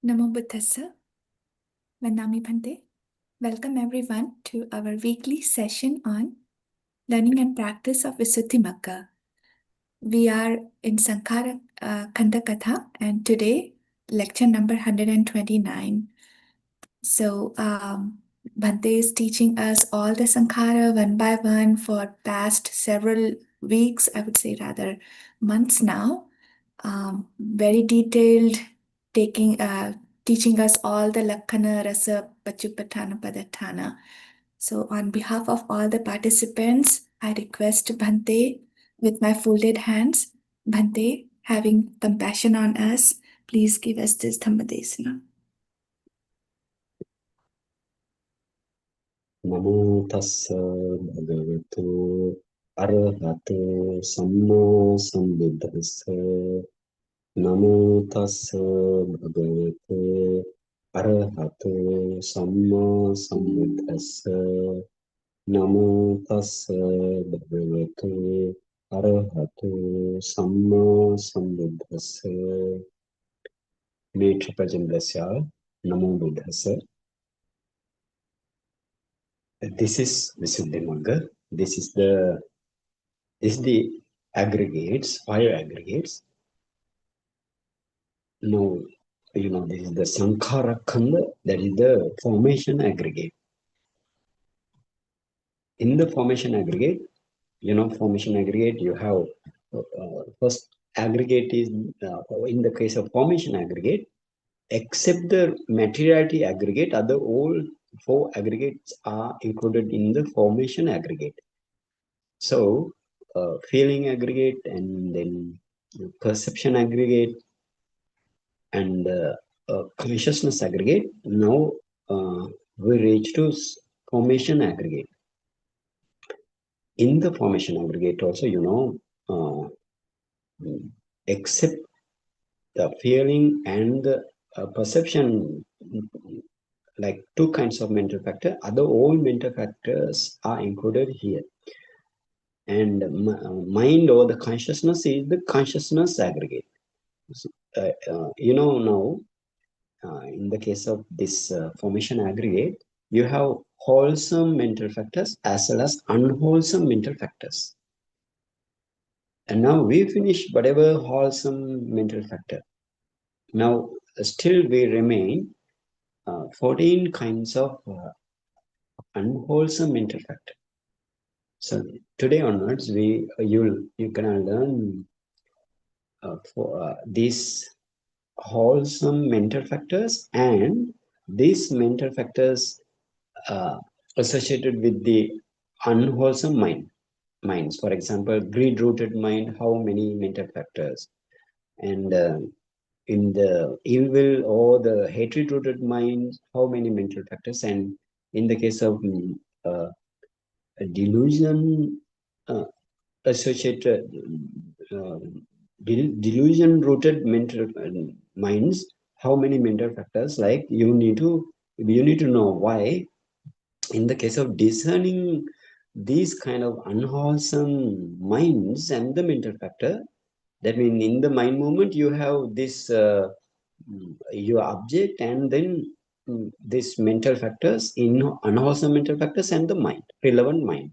Namo Buddhassa. Vanami Bhante. Welcome everyone to our weekly session on learning and practice of Visuddhimagga. We are in Saṅkhārakkhandhakathā and today lecture number 129. So Bhante is teaching us all the Saṅkhāra one by one for past several weeks, I would say rather months now. Very detailed, teaching us all the Lakkhana, Rasa, Pachupatthana, Padatthana. So on behalf of all the participants, I request Bhante with my folded hands. Bhante, having compassion on us, please give us this Dhamma desana. Namo tassa bhagavato arahato samma sambuddhassa. Namo tassa bhagavato arahato samma sambuddhassa. Namo tassa bhagavato arahato samma sambuddhassa. May Tripajandasya Namo Buddhassa. This is Visuddhimagga. This is the aggregates, 5 aggregates. Now, this is the Saṅkhārakkhandha, that is the formation aggregate. In the formation aggregate, you have first aggregate is, in the case of formation aggregate, except the materiality aggregate, other all 4 aggregates are included in the formation aggregate. So, feeling aggregate and then perception aggregate and consciousness aggregate. Now we reach to formation aggregate. In the formation aggregate also, except the feeling and the perception, like 2 kinds of mental factor, other all mental factors are included here. And mind or the consciousness is the consciousness aggregate. Now, in the case of this formation aggregate, you have wholesome mental factors as well as unwholesome mental factors. And now we finish whatever wholesome mental factor. Now, still we remain 14 kinds of unwholesome mental factor. So today onwards, you can learn for these wholesome mental factors and these mental factors associated with the unwholesome minds. For example, greed-rooted mind, how many mental factors? And in the ill will or the hatred-rooted mind, how many mental factors? And in the case of delusion associated delusion-rooted mental minds, how many mental factors? Like you need to know why. In the case of discerning these kind of unwholesome minds and the mental factor, that means in the mind movement you have this your object and then these mental factors, in unwholesome mental factors and the mind, relevant mind.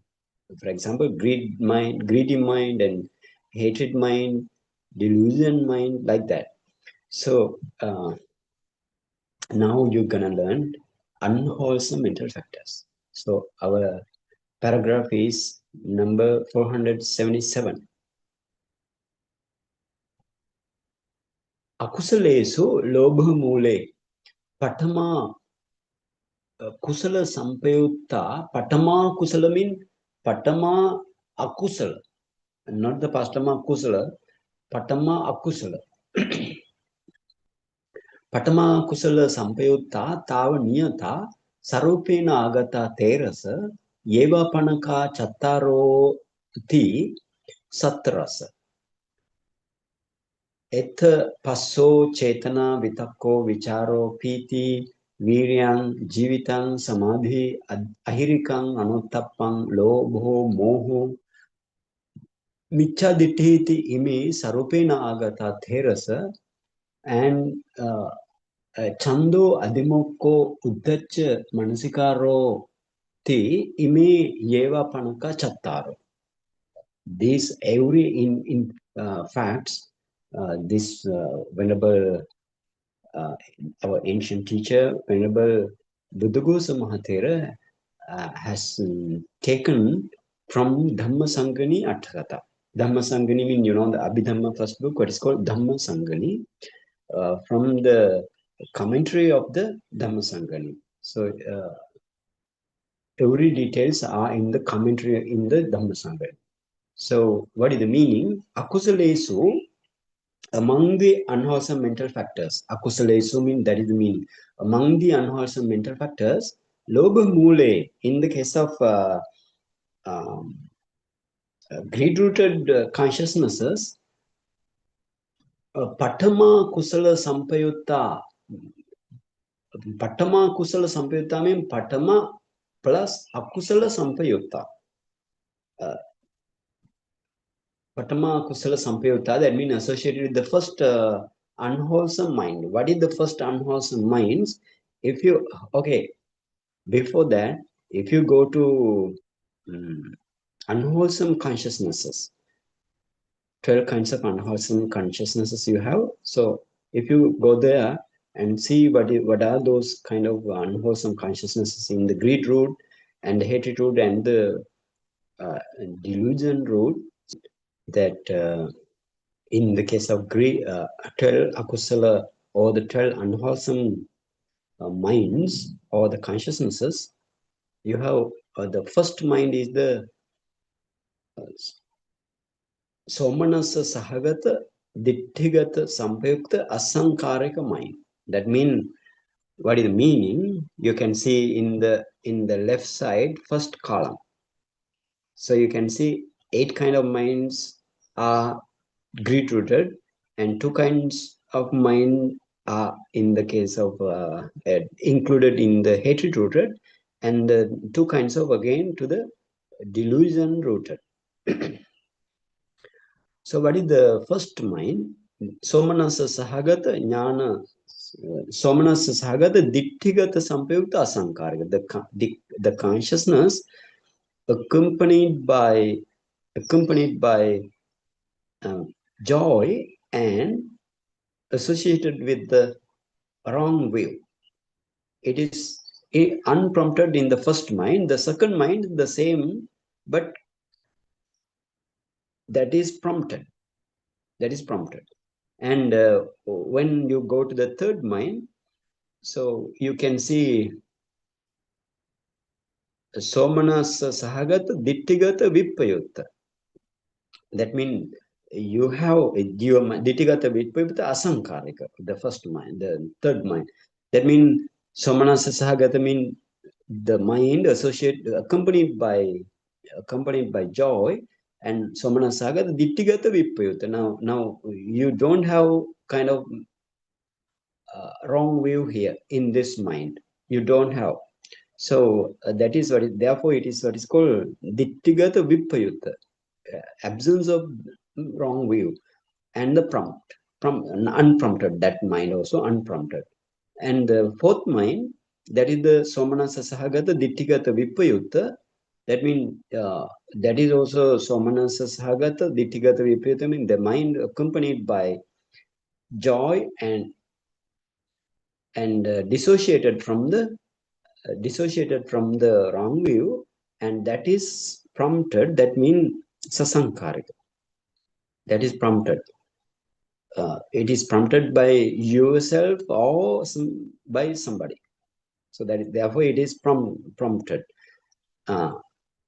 For example, greedy mind and hatred mind, delusion mind, like that. So now you're gonna learn unwholesome mental factors. So our paragraph is number 477. Akusalesu lobha mule patama kusala sampayutta. Patama kusala means patama akusala, not the pastama kusala, patama akusala. Patama kusala sampayutta tava niyata sarupena agata terasa yeva panaka chattaro ti satrasa. Etha passo chetana vitakko vicharo piti viryan jivitan samadhi ahirikang anottappang lobho moho micchādiṭṭhi imi sarupena agata therasa. And chando adimokko uddhacca manasikaro ti ime yeva panaka chattaro. These every in facts, this venerable our ancient teacher, Venerable Buddhaghosa Mahatera, has taken from Dhamma Saṅkhārakkhandhakathā Atthakatha. Dhamma Saṅkhārakkhandhakathā means, you know, the Abhidhamma first book, what is called Dhamma Saṅkhārakkhandhakathā, from the commentary of the Dhamma Saṅkhārakkhandhakathā. So, every details are in the commentary in the Dhamma Saṅkhārakkhandhakathā. So, what is the meaning? Akusalesu, among the unwholesome mental factors, akusalesu means, that is the meaning. Among the unwholesome mental factors, lobha mule, in the case of greed-rooted consciousnesses, patama kusala sampayutta. Patama kusala sampayutta means patama plus akusala sampayutta. Patama kusala sampayutta, that means associated with the first unwholesome mind. What is the first unwholesome minds? If you, okay, before that, if you go to unwholesome consciousnesses, 12 kinds of unwholesome consciousnesses you have. So if you go there and see what are those kind of unwholesome consciousnesses in the greed root and the hatred root and the delusion root, that in the case of greed, 12 akusala or the 12 unwholesome minds or the consciousnesses, you have the first mind is the somanasa sahagata ditthigata sampayukta asaṅkhārika mind. That means, what is the meaning? You can see in the left side first column. So you can see 8 kind of minds are greed rooted, and 2 kinds of mind are in the case of included in the hatred rooted, and 2 kinds of again to the delusion rooted. So what is the first mind? Somanasa sahagata jnana, somanasa sahagata ditthigata sampayukta asaṅkhārika. The consciousness accompanied by joy and associated with the wrong view. It is unprompted in the first mind. The second mind is the same, but that is prompted. And when you go to the third mind, so you can see somanasa sahagata ditthigata vippayutta. That means you have ditthigata vippayutta asaṅkhārika, the first mind, the third mind. That means somanasa sahagata means the mind accompanied by joy, and somanasa sahagata ditthigata vippayutta. Now you don't have kind of wrong view here in this mind. You don't have. So that is what. Therefore, it is what is called ditthigata vippayutta, absence of wrong view, and the unprompted. That mind also unprompted. And the fourth mind, that is the somanasa sahagata ditthigata vippayutta. That means that is also somanasa sahagata ditthigata vippayutta. Means the mind accompanied by joy and dissociated from the wrong view, and that is prompted. That means sasaṅkhārika. That is prompted. It is prompted by yourself or by somebody. So that is, therefore it is prompted.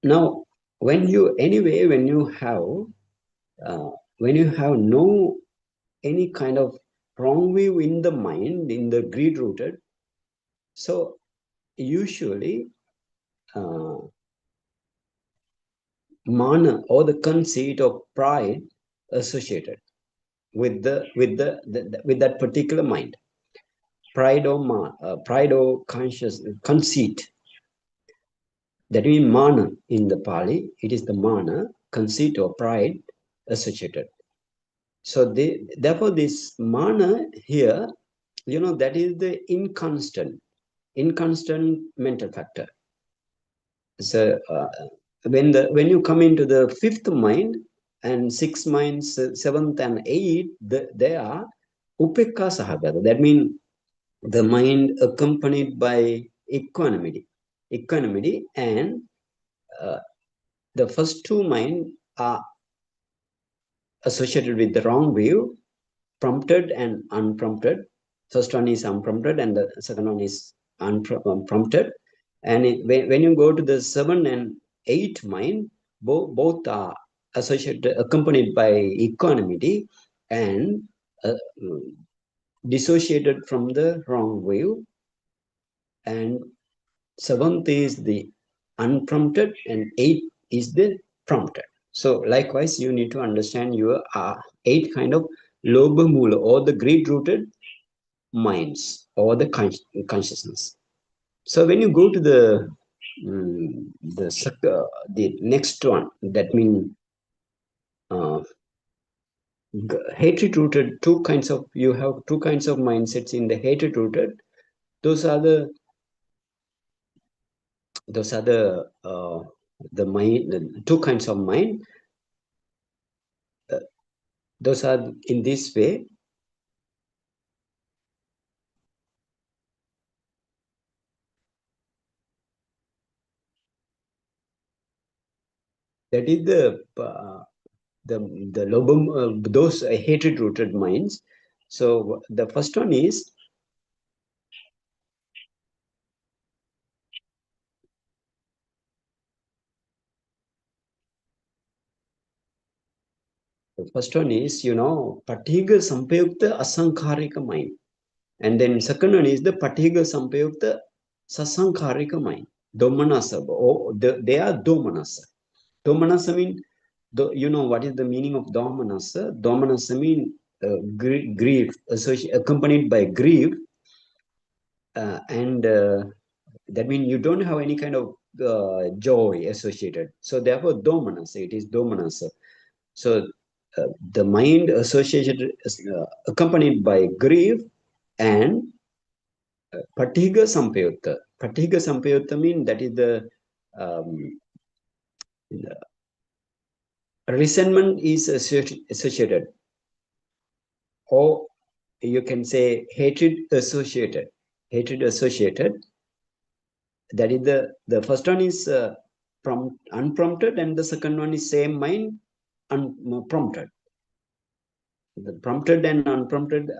Now, when you have no any kind of wrong view in the mind, in the greed rooted, so usually māna or the conceit of pride associated with that particular mind. Pride or conceit. That means māna in the Pali. It is the māna, conceit or pride associated. So therefore this māna here that is the inconstant mental factor. So when you come into the fifth mind and sixth mind, seventh and eighth, they are upekka sahagata. That means the mind accompanied by equanimity, and the first two mind are associated with the wrong view, prompted and unprompted. First one is unprompted, and the second one is unprompted. And when you go to the 7 and 8 mind, both are associated, accompanied by equanimity and uh, dissociated from the wrong view. And 7th is the unprompted, and 8th is the prompted. So likewise, you need to understand your 8 kind of lobha mula, or the greed-rooted minds, or the consciousness. So when you go to the next one, that means hatred rooted, you have two kinds of mindsets in the hatred rooted. Those are the mind, the two kinds of mind. Those are in this way. That is the lobha, those hatred rooted minds. So the first one is patiga sampayukta asaṅkhārika mind. And then second one is the patiga sampayukta sasaṅkhārika mind. Domanasa. They are domanasa. Domanasa means, what is the meaning of domanasa? Domanasa means grief, accompanied by grief. And that means you don't have any kind of joy associated. So therefore, domanasa, it is domanasa. So the mind associated, accompanied by grief and patiga sampayutta. Patiga sampayutta means that is the resentment is associated, or you can say hatred associated. Hatred associated. That is the first one is unprompted, and the second one is same mind, unprompted. The prompted and unprompted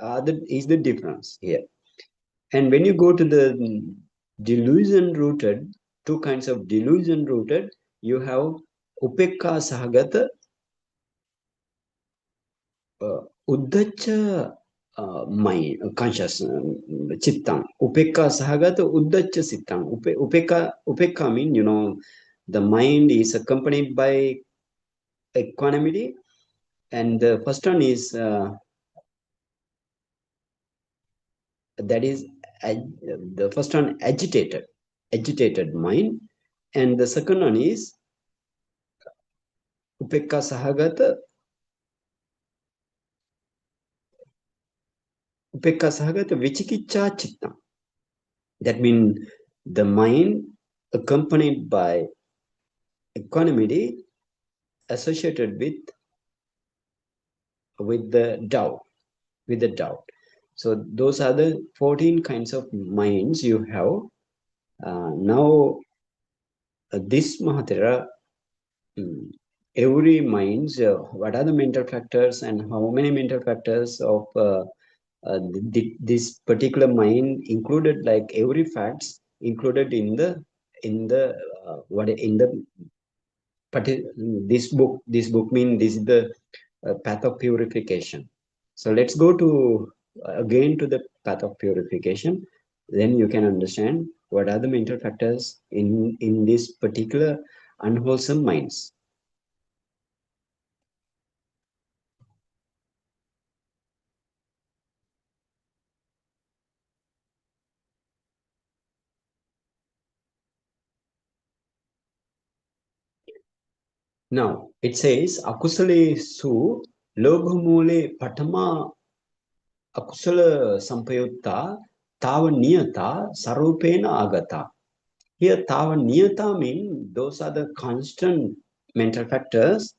is the difference here. And when you go to the delusion rooted, two kinds of delusion rooted, you have upekka sahagata, uddhacca mind, conscious chittang. Upekka sahagata uddhacca chittang. Upekka means, the mind is accompanied by equanimity, and the first one is that is the first one agitated mind, and the second one is upekka sahagata vichikicca chitta. That means the mind accompanied by equanimity associated with the doubt. So those are the 14 kinds of minds you have. Now this Mahatera, every minds, what are the mental factors and how many mental factors of this particular mind included, like every facts included in the this book means this is the path of purification. So let's go to again to the path of purification. Then you can understand what are the mental factors in this particular unwholesome minds. Now it says akusale su lobha mule patama akusala sampayutta tava niyata sarupena agata. Here tava niyata means those are the constant mental factors.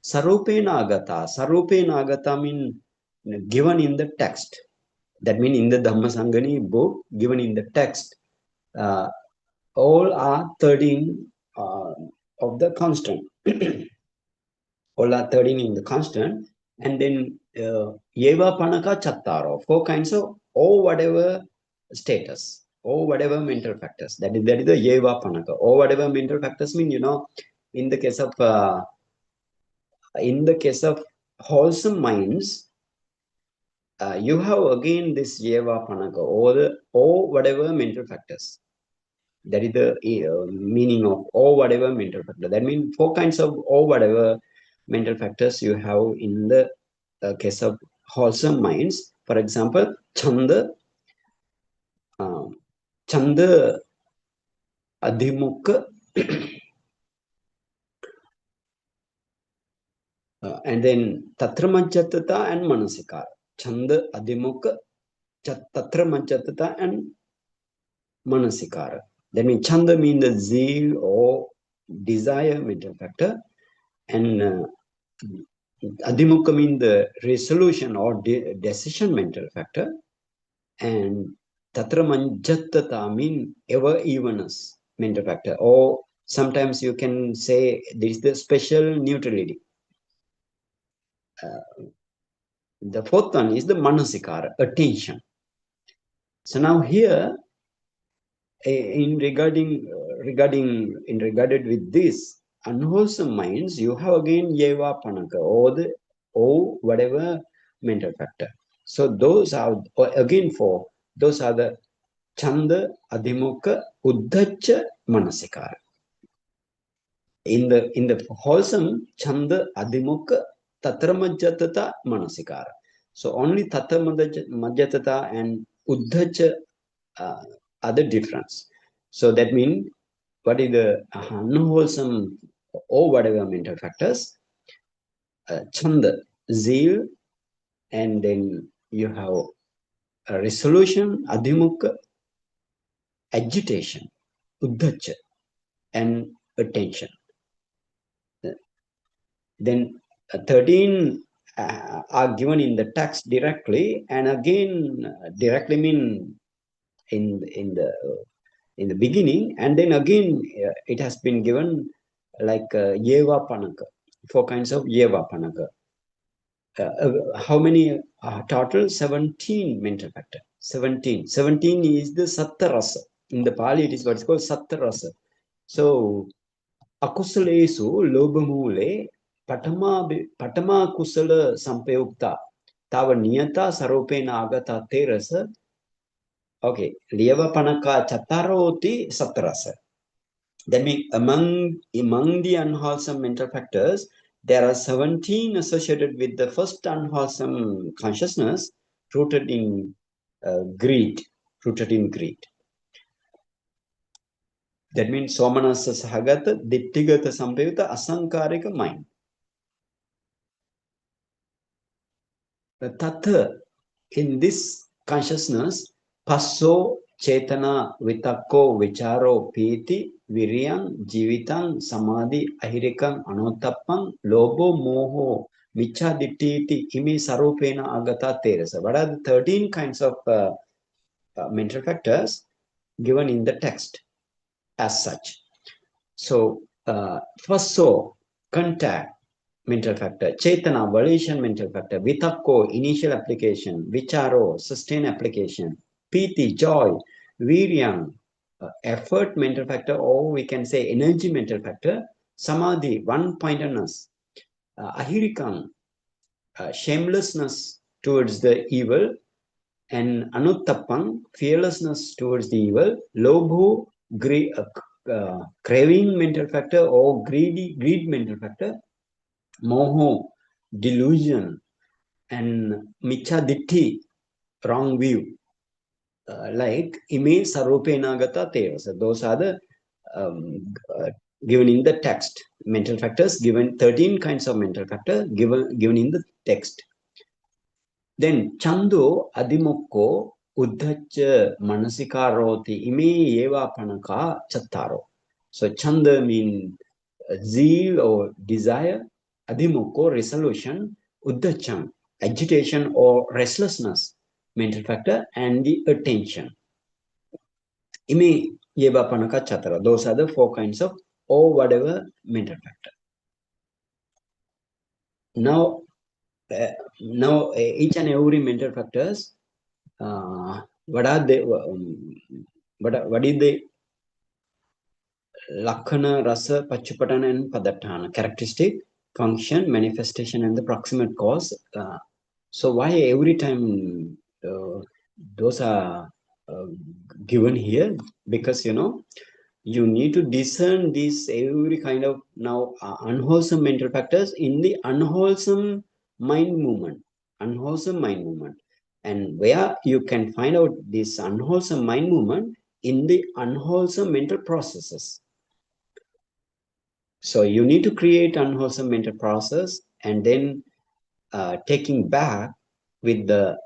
Sarupena agata. Sarupena agata means given in the text. That means in the Dhamma Sangani book, given in the text, all are 13 of the constant. All are 13 in the constant. And then Yeva Panaka Chattaro, 4 kinds of or whatever status, or whatever mental factors. That is the Yeva Panaka. Or whatever mental factors mean, in the case of wholesome minds, you have again this Yeva Panaka, or whatever mental factors. That is the meaning of or whatever mental factor. That means 4 kinds of or whatever mental factors you have in the case of wholesome minds. For example, Chanda, Adhimukha, and then Tatramajjatata and Manasikara. Chanda, Adhimukha, Tatramajjatata and Manasikara. That means Chanda means the zeal or desire mental factor, and Adhimukha means the resolution or decision mental factor, and Tatra Manjattata means ever evenness mental factor, or sometimes you can say this is the special neutrality. The fourth one is the Manasikara, attention. So now here, regarded with this unwholesome minds, you have again Yeva Panaka, or whatever mental factor. So those are again those are the Chanda, Adhimukha, Uddhacca, Manasikara. In the wholesome, Chanda, Adhimukha, Tatramajjatata, Manasikara. So only Tatramajjatata and Uddhacca are the difference. So that means what is the unwholesome or whatever mental factors? Chanda, zeal, and then you have a resolution, Adhimukha, agitation, Uddhacca, and attention. Then 13 are given in the text directly, and again directly mean in the beginning, and then again it has been given like Yeva Panaka, 4 kinds of Yeva Panaka. How many total? 17 mental factor. 17 is the Satta Rasa. In the Pali it is what's called Satta Rasa. So akusalesu lobha mule patama kusala sampayukta tava niyata sarupena agata terasa. Okay, Liyava Panaka Chataroti Satarasa. That means among the unwholesome mental factors, there are 17 associated with the first unwholesome consciousness rooted in greed. That means Somanasa Sahagata, Dittigata Sampayuta, Asaṅkhārika mind. The Tattva in this consciousness, Passo, Cetana, Vitakko, Vicharo, Piti, Viryan, Jivitan, Samadhi, Ahirikam, Anottappam, Lobho, Moho, micchādiṭṭhi, Imi, Sarupena, Agata, Terasa. What are the 13 kinds of mental factors given in the text as such? So, first, contact mental factor, Cetana, volition mental factor, Vitakko, initial application, Vicharo, sustained application, Piti, joy, Viryam, effort mental factor, or we can say energy mental factor, Samadhi, one-pointedness, Ahirikam, shamelessness towards the evil, and Anottappam, fearlessness towards the evil, Lobho, craving mental factor or greed mental factor, moha, delusion, and micchādiṭṭhi, wrong view. Like ime sarupena agata terasa. Those are the given in the text. Mental factors given 13 kinds of mental factor given in the text. Then chando adimokko uddhacca manasikāroti ime eva panaka chattaro. So chanda means zeal or desire, adimokko resolution, uddhaccham agitation or restlessness mental factor, and the attention. Ime eva panaka chattaro. Those are the four kinds of or whatever mental factor. Now each and every mental factors, what are they? What is the Lakhana, Rasa, Pachupatana, and Padatthana? Characteristic, function, manifestation, and the proximate cause. So why every time those are given here? Because you need to discern these every kind of now unwholesome mental factors in the unwholesome mind movement. Unwholesome mind movement. And where you can find out this unwholesome mind movement in the unwholesome mental processes. So you need to create unwholesome mental process and then taking back with your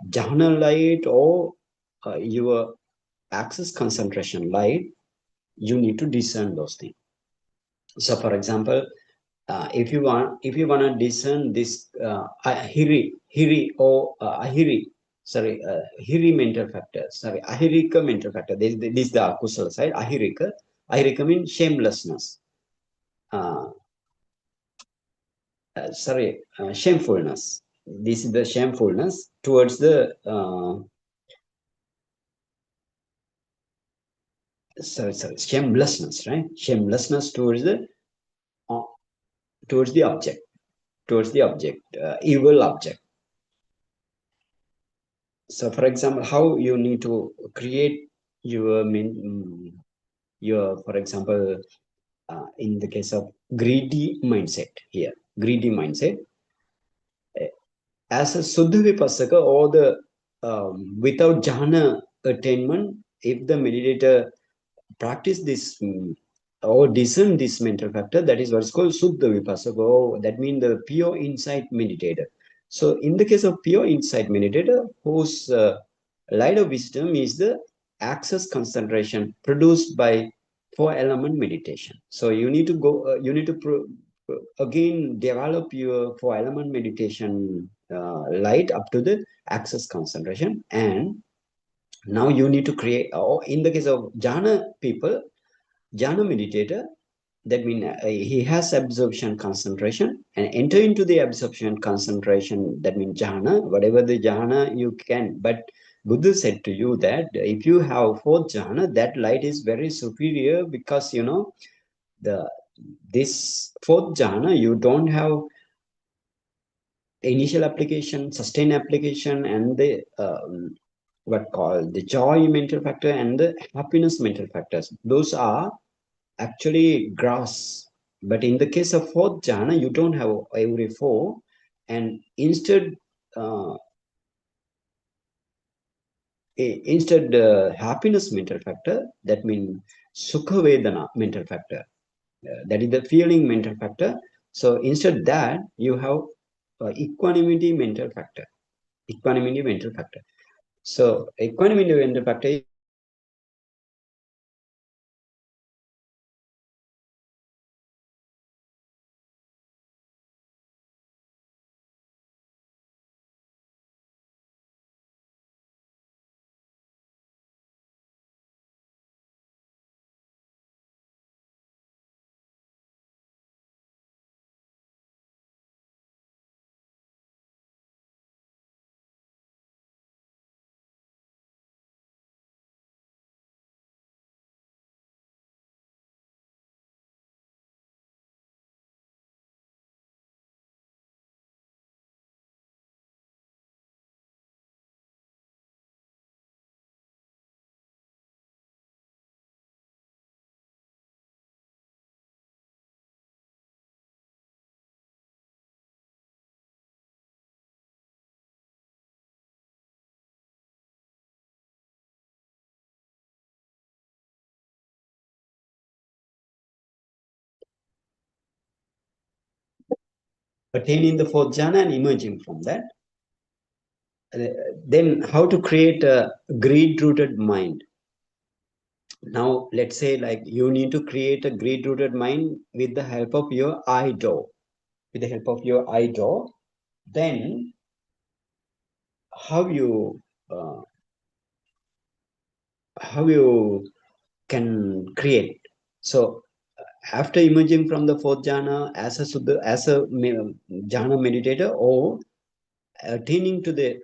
jhana light or your access concentration light, you need to discern those things. So for example, if you want to discern this hiri or hiri mental factor, ahirika mental factor, this is the akusala side. Ahirika means shamelessness, shamefulness. This is the shamefulness towards the shamelessness, right? Shamelessness towards the object, evil object. So for example, how you need to create your for example, in the case of greedy mindset here, greedy mindset, as a Suddha Vipassaka or the without jhana attainment, if the meditator practice this or discern this mental factor, that is what's called Suddha Vipassaka, or that means the pure insight meditator. So in the case of pure insight meditator, whose light of wisdom is the access concentration produced by four element meditation. So you need to go, you need to again develop your four element meditation light up to the access concentration. And now you need to create, or in the case of jhana people, jhana meditator, that means he has absorption concentration and enter into the absorption concentration, that means jhana, whatever the jhana you can. But Buddha said to you that if you have fourth jhana, that light is very superior, because the this fourth jhana, you don't have initial application, sustained application, and the what called the joy mental factor and the happiness mental factors. Those are actually grass. But in the case of fourth jhana, you don't have every four, and instead happiness mental factor, that means sukha vedana mental factor, that is the feeling mental factor. So instead that you have equanimity mental factor. So equanimity mental factor attaining the fourth jhana and emerging from that. Then how to create a greed-rooted mind. Now, let's say like you need to create a greed-rooted mind with the help of your idol. With the help of your idol, then how you can create. So after emerging from the fourth jhana as a jhana meditator, or attaining to the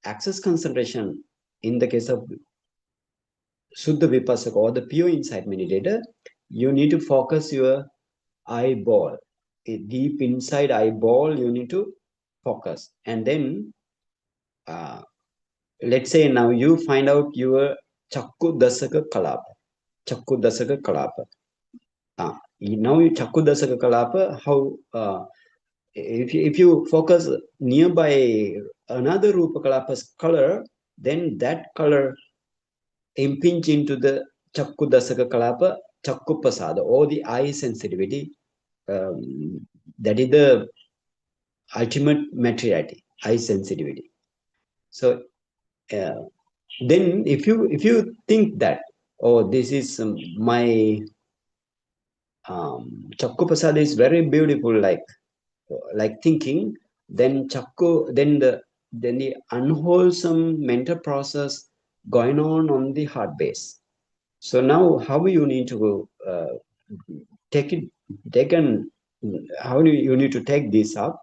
access concentration in the case of Suddha Vipassaka or the pure insight meditator, you need to focus your eyeball. A deep inside eyeball, you need to focus. And then, let's say now you find out your Chakku Dasaka Kalapa. Chakku Dasaka Kalapa. Now you Chakku Dasaka Kalapa, how, if you focus nearby another Rupa Kalapa's color, then that color impinge into the Chakku Dasaka Kalapa, Chakku Pasada, or the eye sensitivity. That is the ultimate materiality, eye sensitivity. So then if you think that, oh, this is my Chakku Pasada is very beautiful, like thinking, then the unwholesome mental process going on the heart base. So now how you need to how do you need to take this up?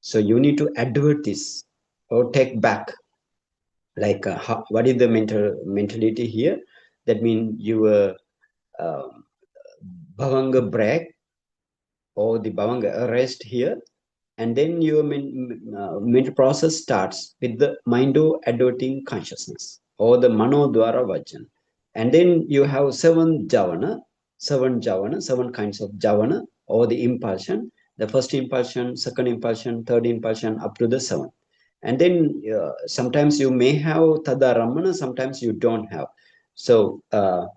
So you need to advert this or take back, like what is the mentality here? That means your bhavanga break or the bhavanga arrest here, and then your mental process starts with the mindo adverting consciousness or the mano dwara vajan. And then you have seven javana, seven kinds of javana or the impulsion. The first impulsion, second impulsion, third impulsion, up to the seventh. And then sometimes you may have tada ramana, sometimes you don't have. So tada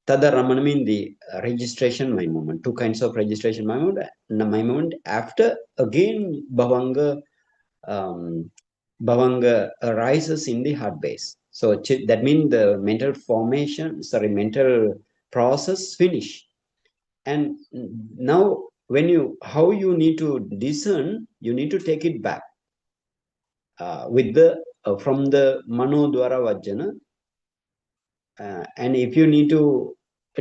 ramana means the registration mind movement, two kinds of registration mind movement. After again bhavanga arises in the heart base. So that means the mental mental process finish. And now how you need to discern, you need to take it back with the from the mano dwara vajjana. And if you need to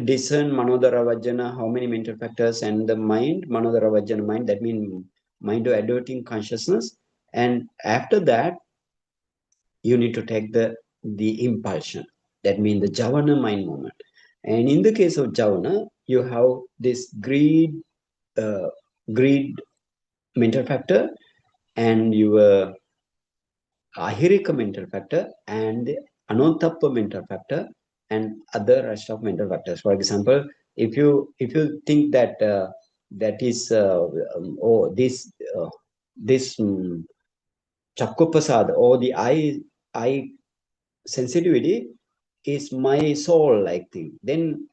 discern manodara vajjana, how many mental factors, and the mind, manodara vajjana mind, that means mind to adverting consciousness. And after that, you need to take the impulsion. That means the javana mind movement. And in the case of javana, you have this greed mental factor, and your ahirika mental factor, and the anottappa mental factor, and other rest of mental factors. For example, if you think that that is this chakkupasad or the eye sensitivity is my soul like thing, then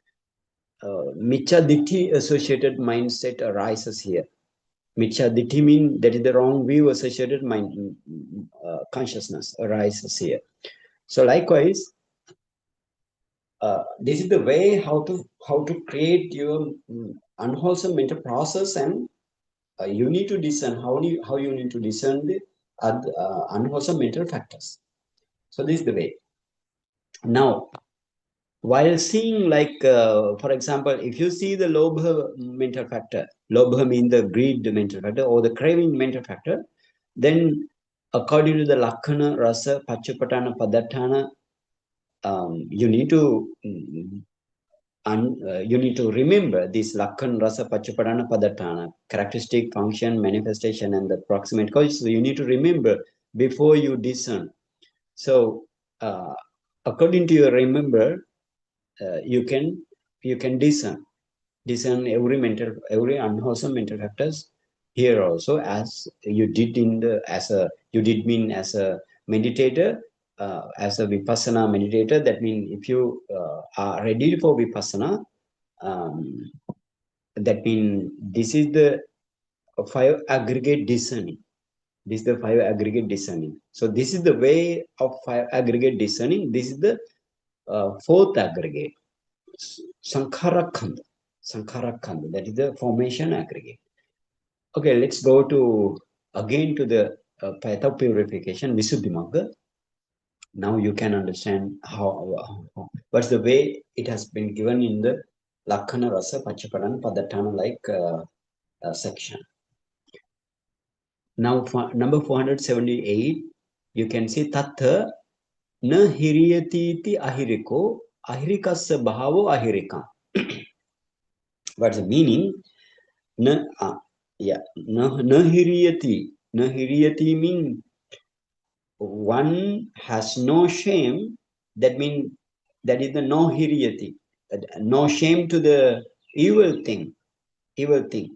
micchādiṭṭhi associated mindset arises here. Micchādiṭṭhi means that is the wrong view associated mind consciousness arises here. So likewise, this is the way how to create your unwholesome mental process, and you need to discern how you need to discern the unwholesome mental factors. So this is the way. Now, while seeing, like for example, if you see the lobha mental factor, lobha means the greed mental factor or the craving mental factor, then according to the lakkana, rasa, pachupatana, padatthana, you need to remember this lakhan, rasa, pachupatana, padatthana, characteristic, function, manifestation, and the proximate cause. So you need to remember before you discern. So according to your remember, you can discern every unwholesome mental factors here also, as you did as a meditator, as a vipassana meditator. That means if you are ready for vipassana, that means this is the 5 aggregate discerning. This is the 5 aggregate discerning. So this is the way of 5 aggregate discerning. This is the 4th aggregate, Saṅkhārakkhandha. Saṅkhārakkhandha, that is the formation aggregate. Okay, let's go to again to the path of purification, Visuddhimagga. Now you can understand what's the way it has been given in the Lakkhana Rasa Pachapadana Padatthana like section. Now number 478, you can see Tattha na hiriyati ahiriko ahirikasya bhavo ahirikam. What's the meaning? Na hiriyati. Na hiriyati means one has no shame. That means that is the no hiriyati. No shame to the evil thing. Evil thing.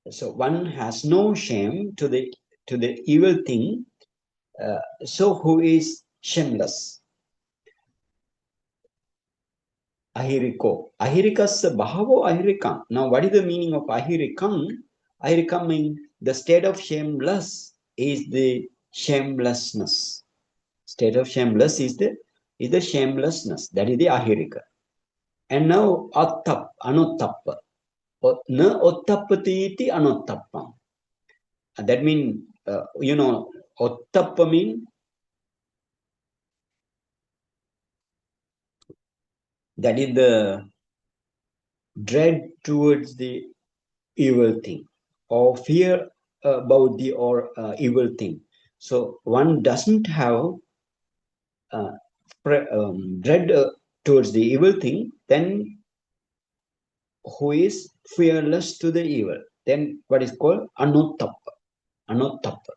So one has no shame to the evil thing. So who is shameless? Ahiriko. Ahirikasya bhavo ahirikam. Now, what is the meaning of ahirikam? Ahirikam means the state of shameless is the shamelessness. State of shameless is the shamelessness. That is the ahirika. And now anottappa. Na ottappati iti anottappam. That means, ottappa means that is the dread towards the evil thing or fear about the evil thing. So one doesn't have dread towards the evil thing, then who is fearless to the evil? Then what is called anottappa. Anottappa.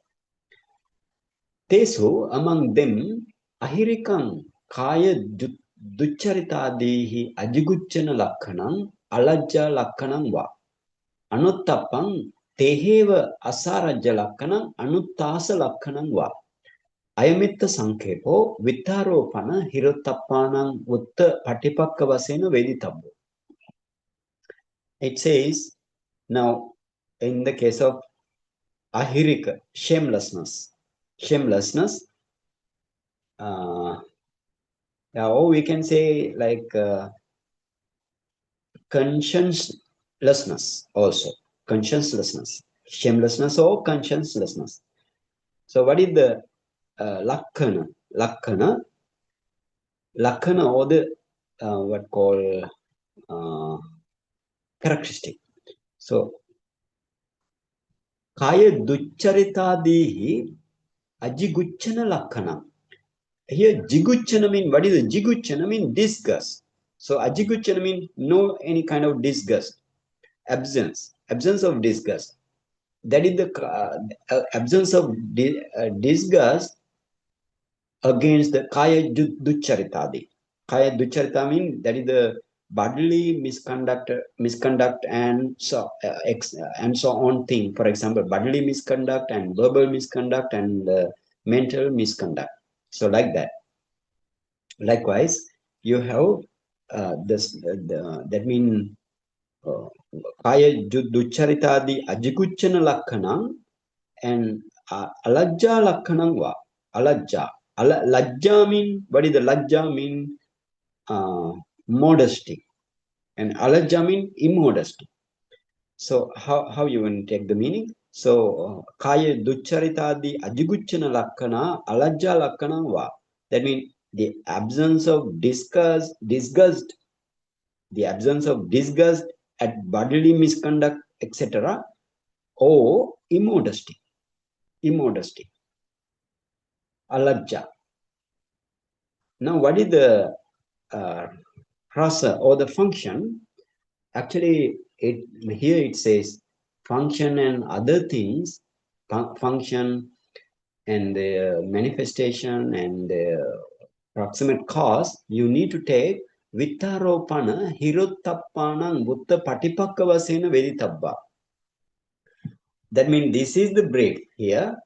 Tesu, among them, ahirikam kaya duccharitadihi ajigucchana lakkhanam alajja lakkhanam va. Anottappam teheva asarajya lakkhanam anuttasa lakkhanam va. Ayamitta sankhepo vittaropana hirotappanam utta patipakka vasena veditabbo. It says, now in the case of ahirika, shamelessness, or we can say like consciencelessness also, consciencelessness, shamelessness or consciencelessness. So what is the lakkhana or the what call characteristic? So kaya duccharitadihi ajigucchana lakkhanam. Here jigucchana mean, what is the jigucchana mean? Disgust. So ajigucchana mean no any kind of disgust, absence of disgust. That is the absence of disgust against the kaya duccharitadi. Kaya duccharita means that is the bodily misconduct and so on thing. For example, bodily misconduct and verbal misconduct and mental misconduct. So like that. Likewise, you have that means kaya duccharitadi ajigucchana lakkhanam and alajja lakkhanam va. Alajja. Lajja mean, what is the lajja mean? Modesty. And alajja mean immodesty. So how you want to take the meaning? So kaya duccharitadi ajigucchana lakkhana alajja lakkhanam va. That means the absence of disgust, the absence of disgust at bodily misconduct, etc., or immodesty. Alajja. Now, what is the rasa or the function? Actually, here it says function and other things, function and the manifestation and the proximate cause. You need to take vittaropana hirotappanam butta patipakka vasena veditabba. That means this is the break here.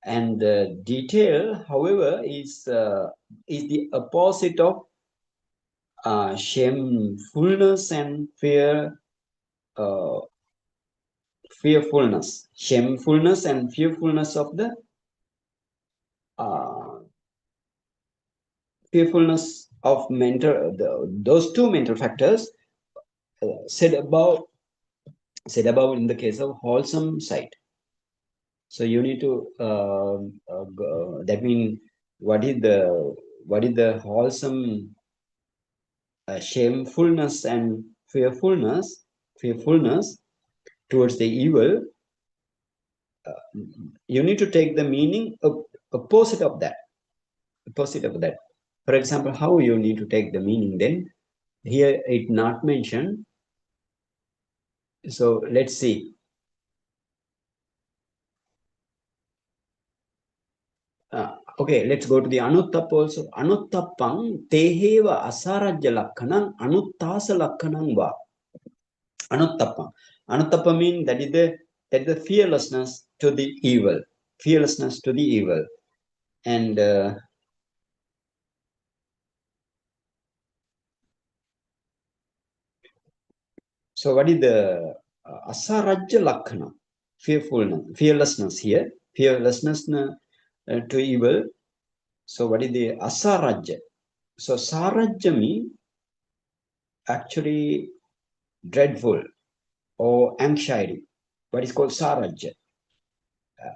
And the detail, however, is the opposite of shamefulness and fearfulness. Shamefulness and fearfulness of the fearfulness of those two mental factors said above in the case of wholesome side. So you need to that means what is the wholesome shamefulness and fearfulness towards the evil. You need to take the meaning opposite of that. For example, how you need to take the meaning then? Here it not mentioned. So let's see. Okay, let's go to the anottappa also. Anottappang teheva asarajya lakkanang anuttasa lakkanang va. Anottappa. Anottappa means that is the fearlessness to the evil. Fearlessness to the evil. And so what is the asarajya lakkana? Fearlessness here. Fearlessness to evil. So what is the asarajya? So sarajya means actually dreadful or anxiety. What is called sarajya?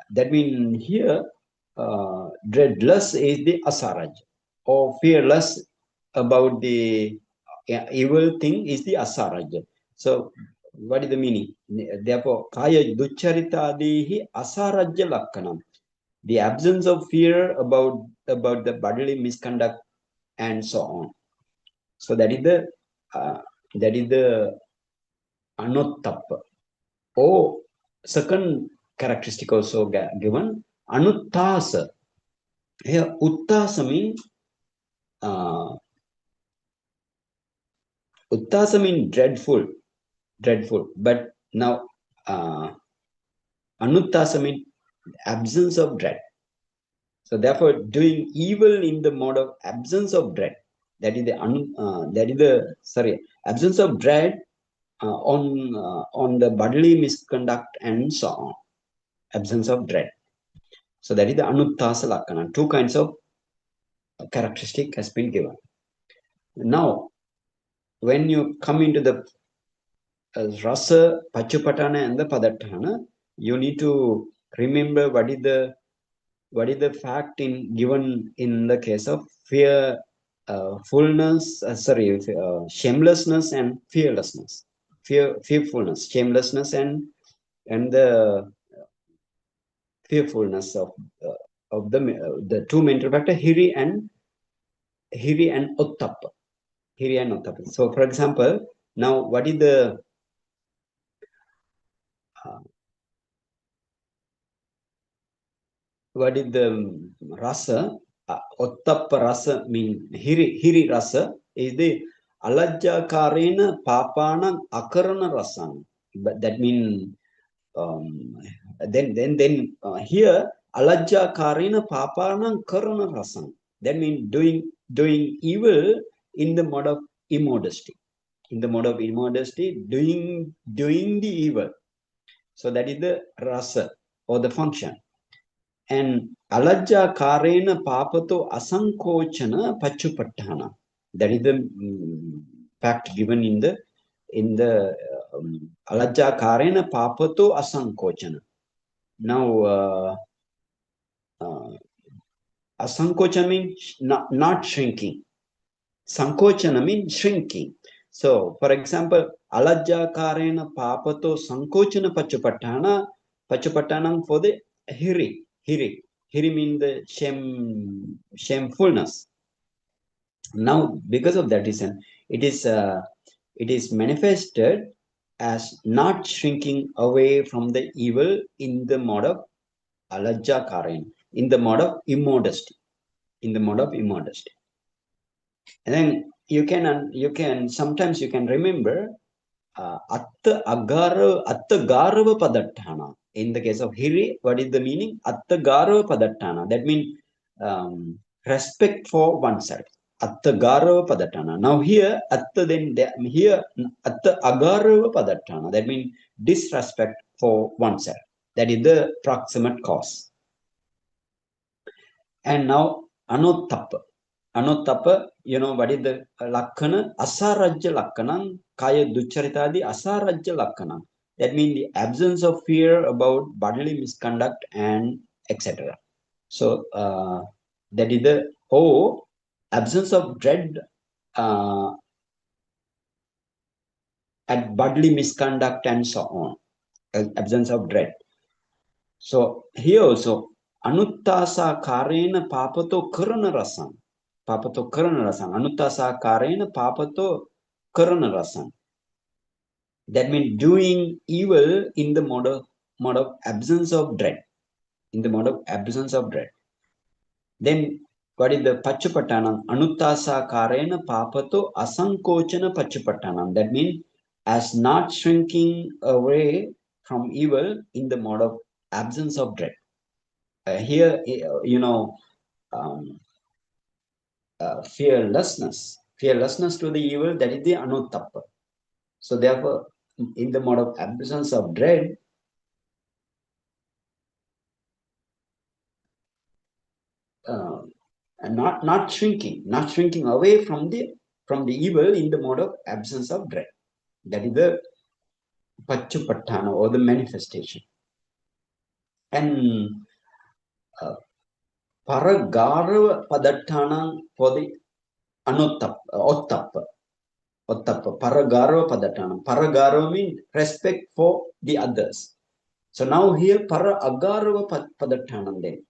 That means here dreadless is the asarajya, or fearless about the evil thing is the asarajya. So what is the meaning? Therefore, kaya duccharitadihi asarajya lakkanam. The absence of fear about the bodily misconduct and so on. So that is the anottappa. Or second characteristic also given, anuttasa. Here uttasa means dreadful. But now anuttasa means absence of dread. So therefore, doing evil in the mode of absence of dread. That is absence of dread on the bodily misconduct and so on. Absence of dread. So that is the anuttasa lakkana. Two kinds of characteristic has been given. Now, when you come into the rasa, pachupatana, and the padatthana, you need to remember what is the fact given in the case of shamelessness and fearlessness. Fearfulness, shamelessness, and the fearfulness of the two mental factor ahiri and anottappa. So, for example, now what is the rasa? Ottappa rasa mean hiri rasa is the alajja karena papana akarana rasang. But that means then here alajja karena papana karana rasang. That means doing evil in the mode of immodesty. In the mode of immodesty, doing the evil. So that is the rasa or the function. And alajja karena papato asaṅkhārakkhandhakathā pachupaṭṭhāna. That is the fact given in the alajja karena papato asaṅkhārakkhandhakathā. Now asaṅkhārakkhandhakathā means not shrinking. Saṅkhārakkhandhakathā means shrinking. So, for example, alajja karena papato saṅkhārakkhandhakathā pachupaṭṭhāna for the ahiri. Ahiri means the shamefulness. Now, because of that reason, it is manifested as not shrinking away from the evil in the mode of alajja karena, in the mode of immodesty. And then you can sometimes remember atta-garava padatthana. In the case of hiri, what is the meaning? Atta-garava padatthana. That means respect for oneself. atta garava padatthana. Now here atta here atta agarava padatthana. That means disrespect for oneself. That is the proximate cause. And now anottappa. Anottappa, you know what is the lakkana? Asarajya lakkanam, kaya duccharitadi asarajya lakkanam. That means the absence of fear about bodily misconduct and etc. So that is the absence of dread at bodily misconduct and so on. Absence of dread. So here also anuttasa karena papato karana rasam. Papato karana rasam. Anuttasa karena papato karana rasam. That means doing evil in the mode of absence of dread. In the mode of absence of dread. Then what is the pachupattanam? Anuttasa karena papato asankochana pachupattanam. That means as not shrinking away from evil in the mode of absence of dread. Here, you know, fearlessness to the evil, that is the anottappa. So therefore, in the mode of absence of dread, not shrinking away from the evil in the mode of absence of dread. That is the pachupattana or the manifestation. And paragarava padatthana for the ottappa. Paragarava padatthana. Paragarava means respect for the others. So now here para agarava padatthana then.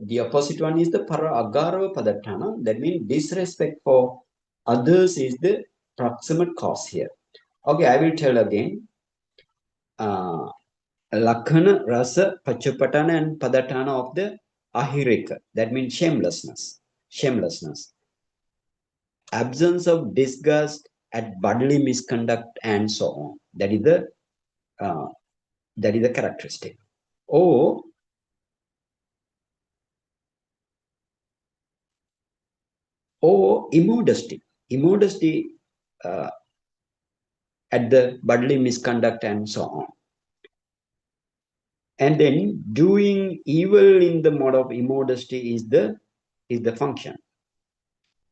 The opposite one is the para agarava padatthana. That means disrespect for others is the proximate cause here. Okay, I will tell again. Lakhana, rasa, pachupatana and padatthana of the ahirika. That means shamelessness. Shamelessness. Absence of disgust at bodily misconduct and so on. That is the characteristic. Or immodesty. Immodesty at the bodily misconduct and so on. And then doing evil in the mode of immodesty is the function.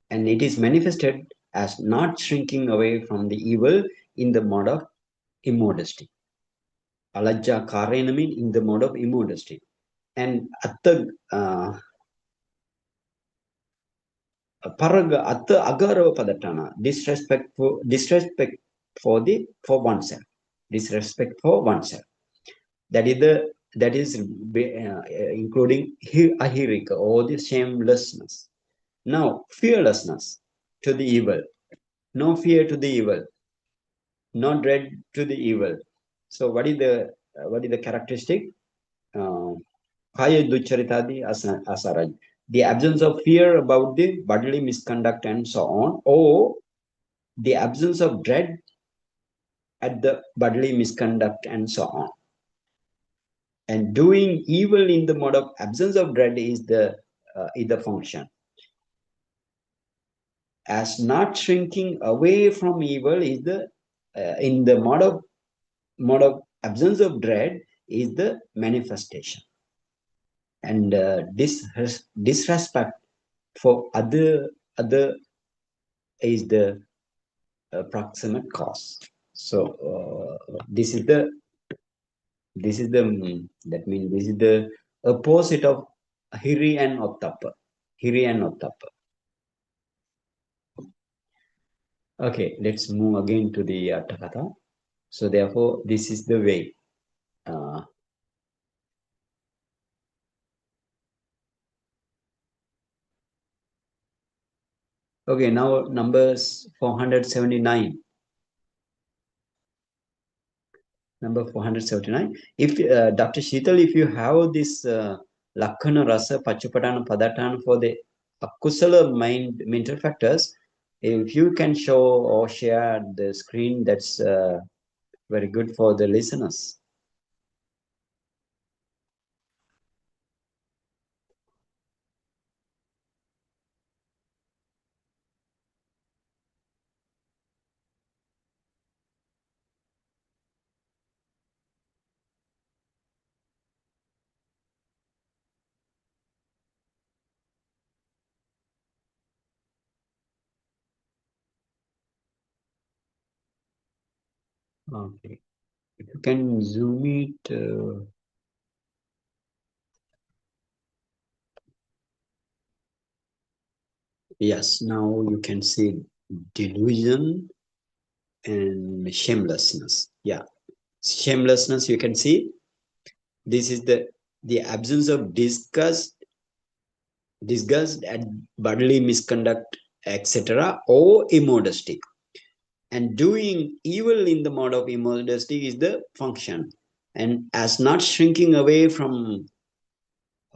And it is manifested as not shrinking away from the evil in the mode of immodesty. Alajja karena means in the mode of immodesty. And atta agarava padatthana, disrespect for oneself. Disrespect for oneself. That is including ahirika or the shamelessness. Now fearlessness to the evil, no fear to the evil, no dread to the evil. So what is the characteristic? Kaya duccharitadi asaraj. The absence of fear about the bodily misconduct and so on, or the absence of dread at the bodily misconduct and so on. And doing evil in the mode of absence of dread is the function. As not shrinking away from evil is the in the mode of absence of dread is the manifestation. And disrespect for other is the proximate cause. So this is the that means this is the opposite of ahiri and ottappa. Hiri and ottappa. Okay, let's move again to the Atthakatha. So therefore, this is the way. Okay, now numbers 479. Number 479. If Dr. Sheetal, if you have this Lakhana Rasa Pachupatana Padatana for the akusala mental factors, if you can show or share the screen, that's very good for the listeners. Okay. If you can zoom it. Yes, now you can see delusion and shamelessness. Yeah, shamelessness, you can see this is the absence of disgust at bodily misconduct, etc., or immodesty. And doing evil in the mode of immodesty is the function. And as not shrinking away from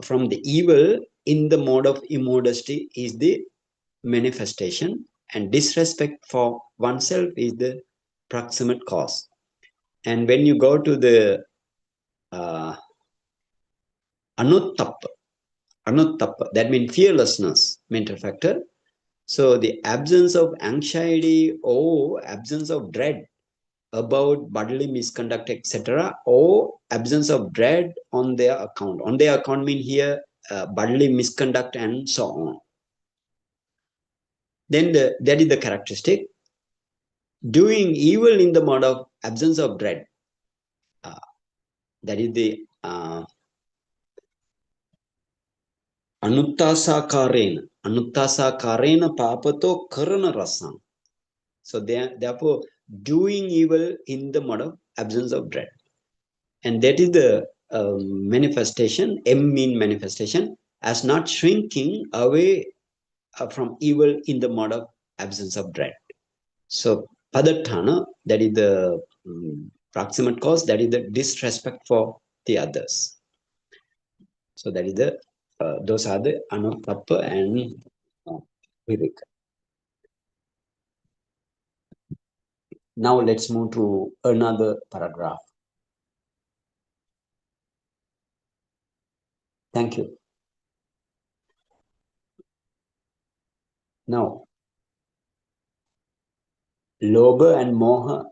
the evil in the mode of immodesty is the manifestation, and disrespect for oneself is the proximate cause. And when you go to the uh, anottappa, that means fearlessness, mental factor. So the absence of anxiety or absence of dread about bodily misconduct, etc., or absence of dread on their account. On their account mean here bodily misconduct and so on. Then that is the characteristic. Doing evil in the mode of absence of dread. That is the anuttasakarena papato karana rasam. So therefore, doing evil in the mode of absence of dread. And that is the manifestation, M mean manifestation, as not shrinking away from evil in the mode of absence of dread. So padathana, that is the proximate cause, that is the disrespect for the others. So that is the those are the anottappa and viveka. Now let's move to another paragraph. Thank you. Now, lobha and moha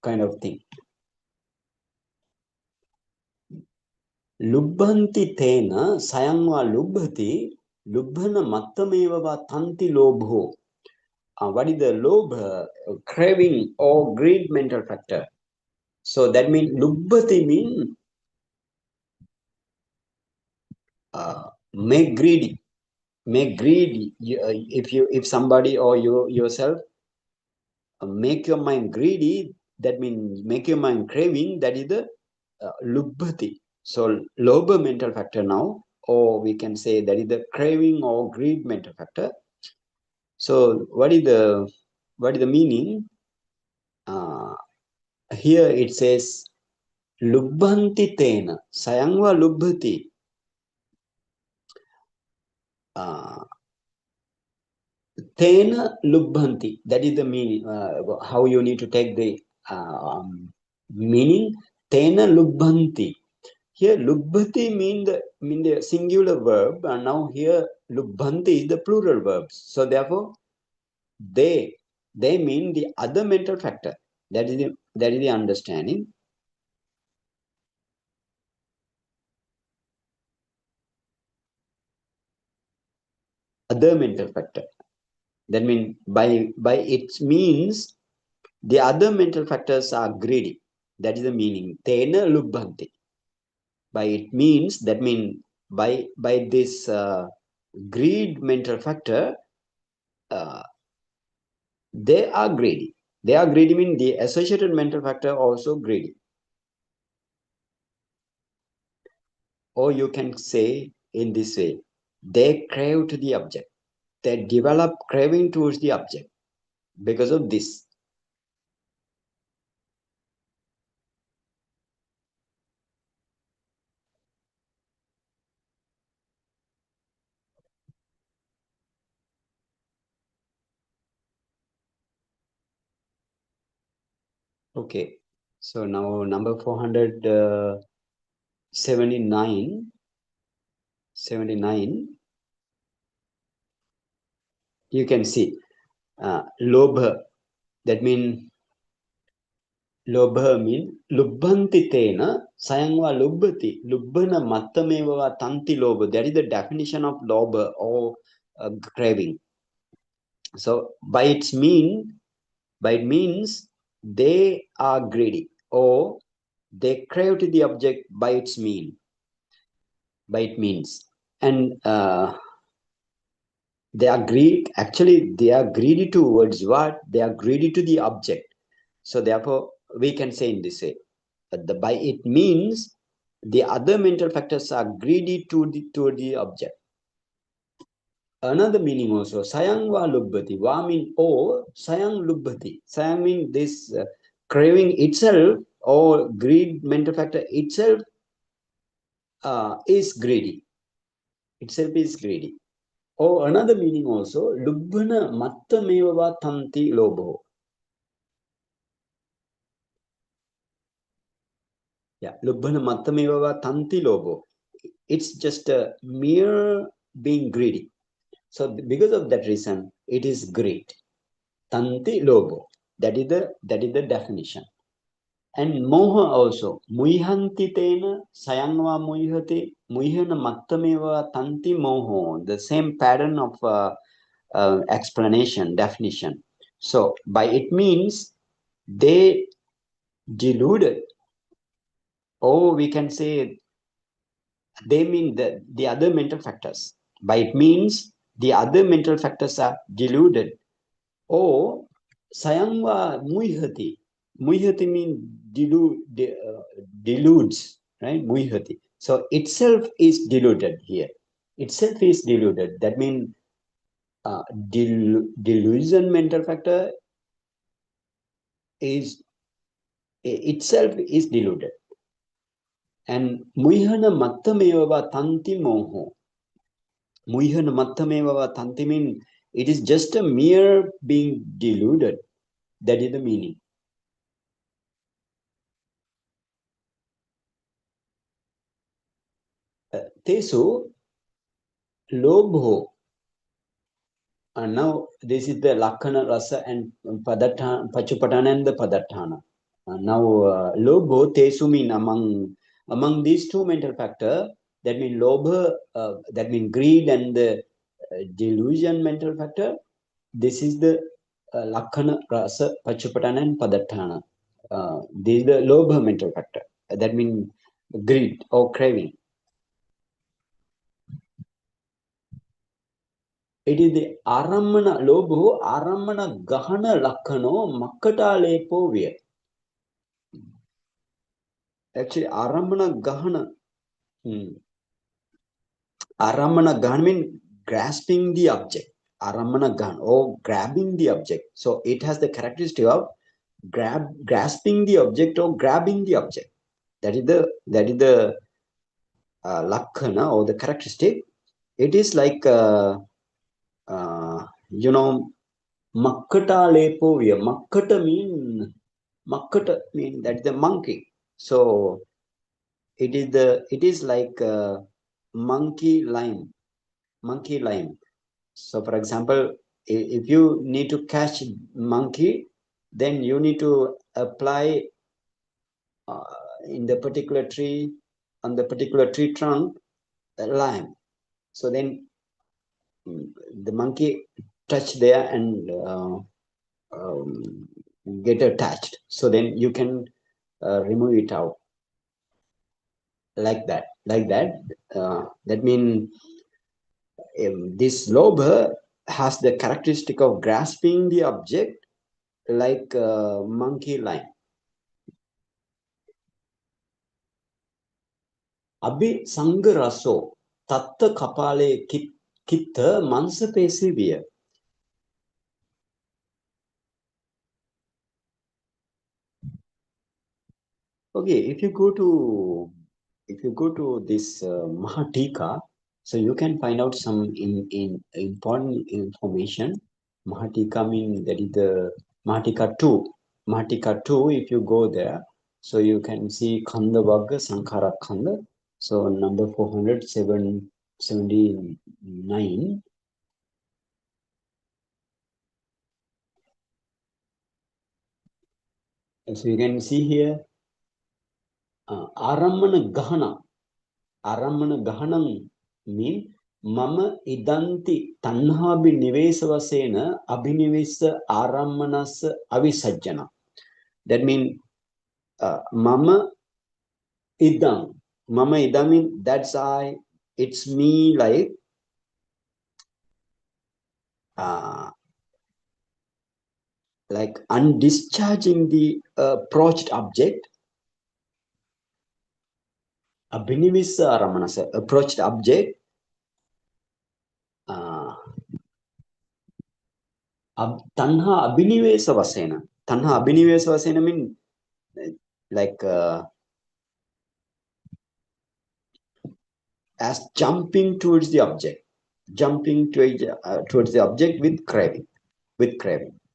kind of thing. Lubbhanti tena sayangva lubbhati lubbhana mattameva tanti lobho. What is the lobha? Craving or greed mental factor. So that means lubbhati means make greedy. Make greedy. If somebody or you yourself make your mind greedy, that means make your mind craving, that is the lubbhati. So lobha mental factor now, or we can say that is the craving or greed mental factor. So what is the meaning? Here it says lubbhanti tena sayangva lubbhati. Tena lubbhanti. That is the meaning. How you need to take the meaning. Tena lubbhanti. Here lubbhati mean the singular verb, and now here lubbhanti is the plural verb. So therefore, they mean the other mental factor. That is the understanding. Other mental factor. That means by it means the other mental factors are greedy. That is the meaning. Tena lubbhanti. By it means, that means by this greed mental factor, they are greedy. They are greedy means the associated mental factor also greedy. Or you can say in this way, they crave to the object. They develop craving towards the object because of this. Okay. So now number 479. You can see lobha. That means lobha means lubbhanti tena sayangva lubbhati lubbhana mattameva tanti lobha. That is the definition of lobha or craving. So by it means they are greedy, or they crave to the object by its means, and they are greedy. Actually, they are greedy towards what? They are greedy to the object. So therefore, we can say in this way, the by it means the other mental factors are greedy to the object. Another meaning also, sayang va lubbhati. Va mean or sayang lubbhati. Sayang mean this craving itself or greed mental factor itself is greedy. Itself is greedy. Or another meaning also, lubbhana mattameva va tanti lobho. Yeah, lubbhana mattameva va tanti lobho. It's just a mere being greedy. So because of that reason, it is greed. Tanti lobho. That is the definition. And moha also. Muihanti tena sayangva muihati. Muihana mattameva tanti moho. The same pattern of explanation, definition. So by it means they deluded, or we can say they mean the other mental factors. By it means the other mental factors are deluded, or sayangva muihati. Muihati means deludes, right? Muihati. So itself is deluded here. Itself is deluded. That means delusion mental factor is itself is deluded. And muihana mattameva tanti moho. Muihana mattameva tanti means it is just a mere being deluded. That is the meaning. Tesu lobho. And now this is the Lakhana, Rasa and Padatana, Pachupatana and the Padatana. Now lobho, tesu mean among these two mental factors, that mean lobha, that mean greed and the delusion mental factor. This is the Lakhana, Rasa, Pachupatana and Padatana. This is the lobha mental factor. That means greed or craving. It is the arammana lobho, arammana gahana lakhano, makkādiṭṭhi viya. Actually, arammana gahana. Arammana gahana means grasping the object. Arammana gahana, or grabbing the object. So it has the characteristic of grasping the object or grabbing the object. That is the lakhana or the characteristic. It is like micchādiṭṭhi viya. Makkata mean that the monkey. So it is like monkey lime. So for example, if you need to catch monkey, then you need to apply in the particular tree, on the particular tree trunk, lime. So then the monkey touch there and get attached. So then you can remove it out like that. That means this lobha has the characteristic of grasping the object like monkey line. Abhi sangaraso tatta kapale kitta mansa pesiviya. Okay, if you go to this Mahatika, so you can find out some important information. Mahatika means that is the Mahatika 2. Mahatika 2, if you go there, so you can see Khanda Vagga Saṅkhārakkhandha. So number 479. So you can see here Arammana Gahana. Arammana Gahanam means Mama idanti tanhabi nivesa vasena abhinivesa arammanas avisajjana. That means mama idam. Mama idam means that's I, it's me, like undischarging the approached object. Abhinivisa aramanasa, approached object. Tanha abhinivesa vasena. Tanha abhinivesa vasena means like as jumping towards the object, jumping towards the object with craving,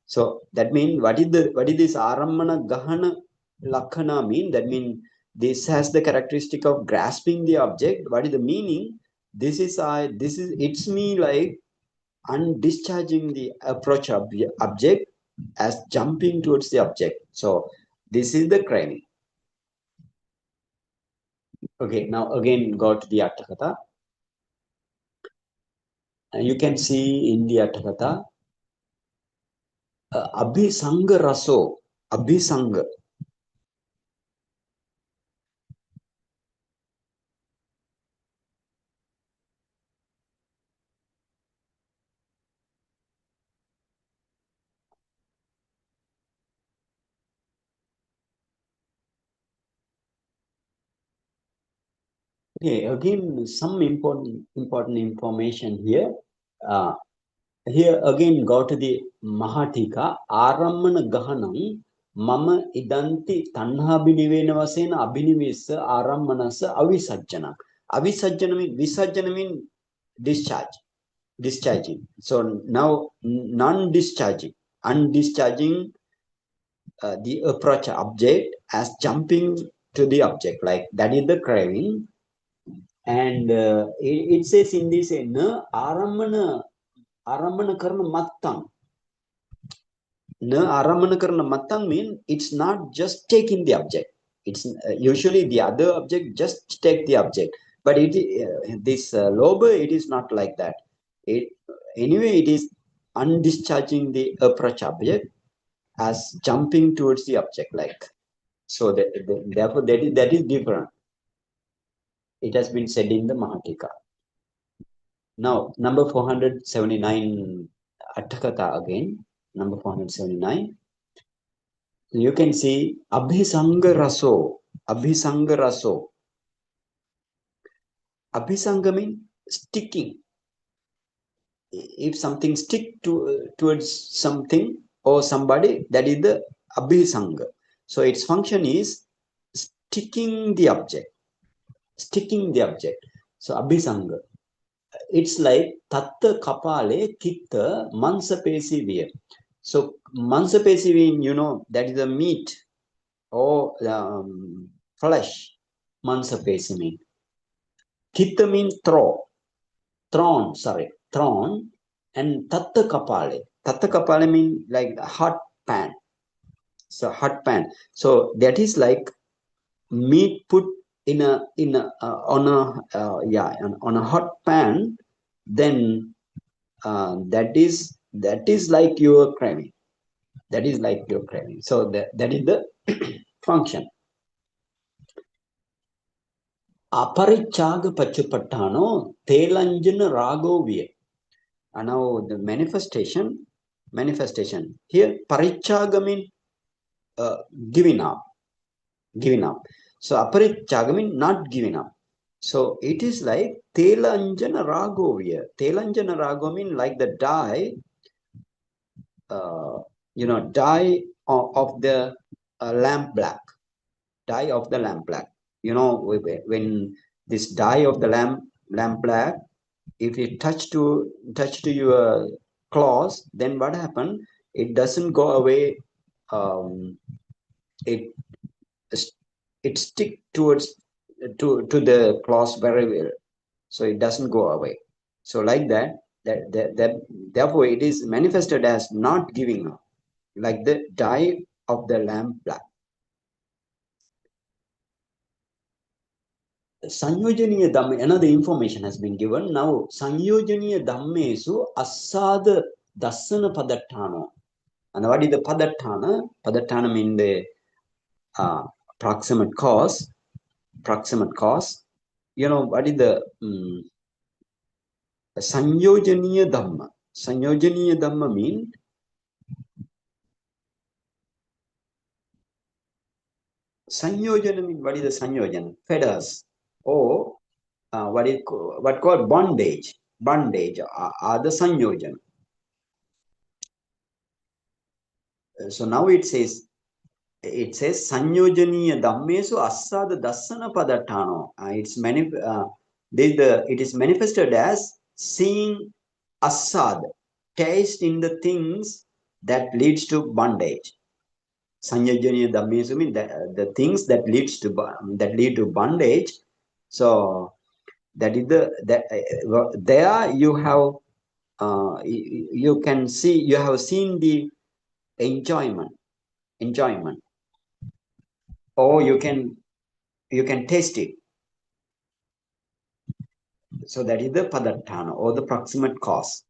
So that means what is this arammana gahana lakhana mean? That means this has the characteristic of grasping the object. What is the meaning? This is I. This is it's me. Like undischarging the approach object as jumping towards the object. So this is the craving. Okay, now again go to the Atthakatha. You can see in the Atthakatha, abhisanga raso, abhisanga. Okay, again some important information here. Here again go to the Mahatika, Arammana Gahanam, Mama Idanti Tanhabinivena Vasena Abhinivisa Arammanasa Avisajjana. Avisajjana means Visajjana means discharging. So now non-discharging, undischarging the approach object as jumping to the object, like that is the craving. And it says in this na arammana karna mattang. Na arammana karna mattang means it's not just taking the object. It's usually the other object just take the object, but this lobha, it is not like that. Anyway, it is undischarging the approach object as jumping towards the object, like so. Therefore, that is different. It has been said in the Mahatika. Now, number 479, Atthakatha again, number 479. You can see Abhisanga Raso. Abhisanga Raso. Abhisanga means sticking. If something stick towards something or somebody, that is the Abhisanga. So its function is sticking the object. So Abhisanga. It's like tatta kapale kitta mansapesi viya. So mansapesi viya, you know, that is the meat or flesh. Mansapesi mean. Kitta means thrown, and tatta kapale mean like hot pan. So hot pan. So that is like meat put on a hot pan. Then that is like your craving. So that is the function. Aparichaga pachupattano telanjana ragovya. And now the manifestation here, parichaga means giving up. So aparichaga means not giving up. So it is like telanjana ragovya. Telanjana rago means like the dye, dye of the lamp black. Dye of the lamp black. You know, when this dye of the lamp black, if it touch to your cloth, then what happened? It doesn't go away. It stick towards to the cloth very well, so it doesn't go away. So like that therefore it is manifested as not giving up, like the dye of the lamp black. Sanyojaniya Dhamma, another information has been given. Now, Sanyojaniya Dhammesu Asada Dasana Padattana. And what is the Padattana? Padattana means proximate cause. You know, what is the Saṅkhārakkhandhakathā Dhamma? Saṅkhārakkhandhakathā Dhamma means Saṅkhārakkhandhakathā means what is the Saṅkhārakkhandhakathā? Fetters or what called bondage. Bondage are the Saṅkhārakkhandhakathā. So now it says Saṅkhārakkhandhakathā Dhammesu assāda dassana padatthāno. It is manifested as seeing assād, taste in the things that leads to bondage. Saṅkhārakkhandhakathā Dhammesu means the things that lead to bondage. So that is there you have you can see, you have seen the enjoyment, or you can taste it. So that is the padatthana, or the proximate cause.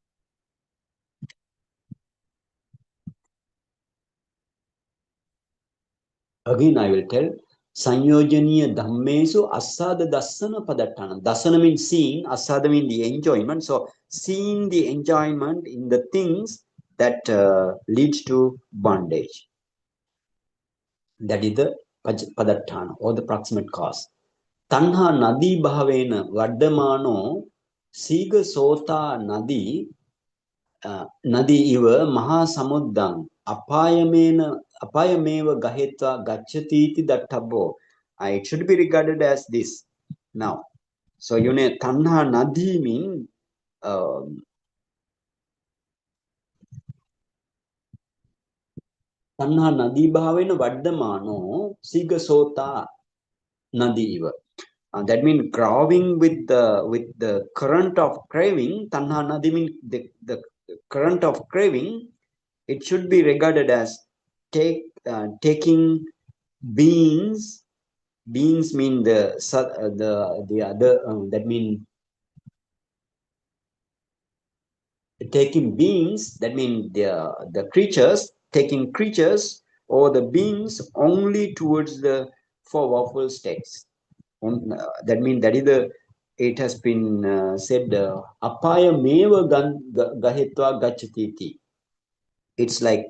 Again, I will tell. Saṅkhārakkhandhakathā Dhammesu assāda dassana padatthana. Dassana means seeing, assāda means the enjoyment. So seeing the enjoyment in the things that leads to bondage. That is the padatthana, or the proximate cause. Tanha nadi bhavena vaddamano siga sota nadi nadi iva maha samuddam apayameva gahetva gachatiti datthabbo. It should be regarded as this. Now, so you know, tanha nadi means tanha nadi bhavena vaddamano siga sota nadi iva. That means growing with the current of craving. Tanha nadi means the current of craving. It should be regarded as taking beings. Beings mean the other. That means taking beings. That means the creatures. Taking creatures or the beings only towards the four awful states. That means that is the. It has been said, apaya meva gahetva gachatiti. It's like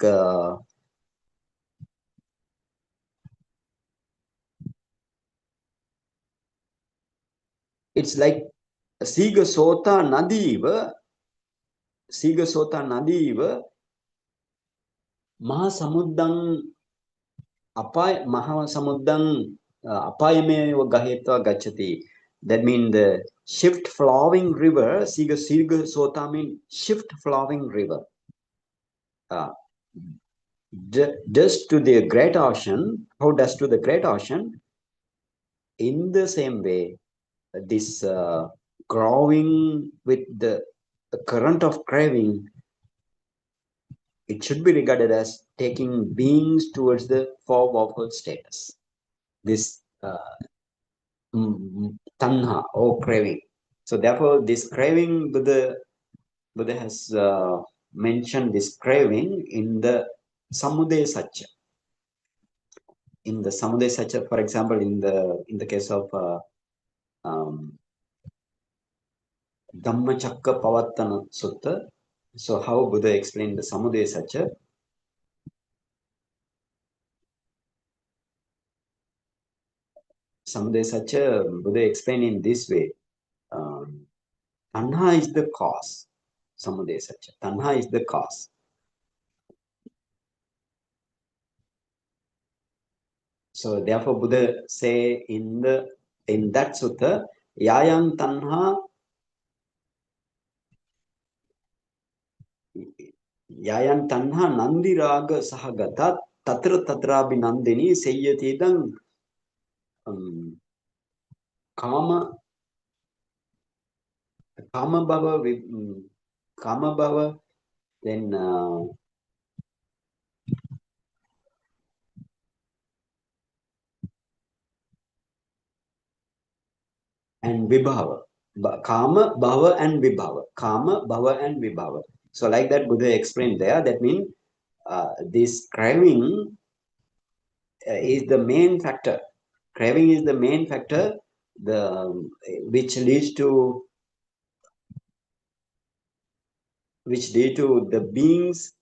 Siga Sota Nadiva Mahasamuddang Apayameva Gahetva Gachati. That means the shift flowing river. Siga Sota means shift flowing river. Does to the great ocean. How does to the great ocean? In the same way, this growing with the current of craving, it should be regarded as taking beings towards the four awful status. This tanha, or craving. So therefore, this craving, Buddha has mentioned this craving in the samudaya satya. In the samudaya satya, for example, in the case of Dhammacakka Pavattana Sutta. So how Buddha explained the samudaya satya? Samudaya satya, Buddha explained in this way. Tanha is the cause. Samudaya satya. Tanha is the cause. So therefore, Buddha say in that sutta, Yayam Tanha Nandiraga Sahagata Tatra Binandini Seyyatidang Kama Bhava, then and Vibhava. Kama, Bhava and Vibhava. Kama, Bhava and Vibhava. So like that Buddha explained there, that means this craving is the main factor. Craving is the main factor, which leads to the beings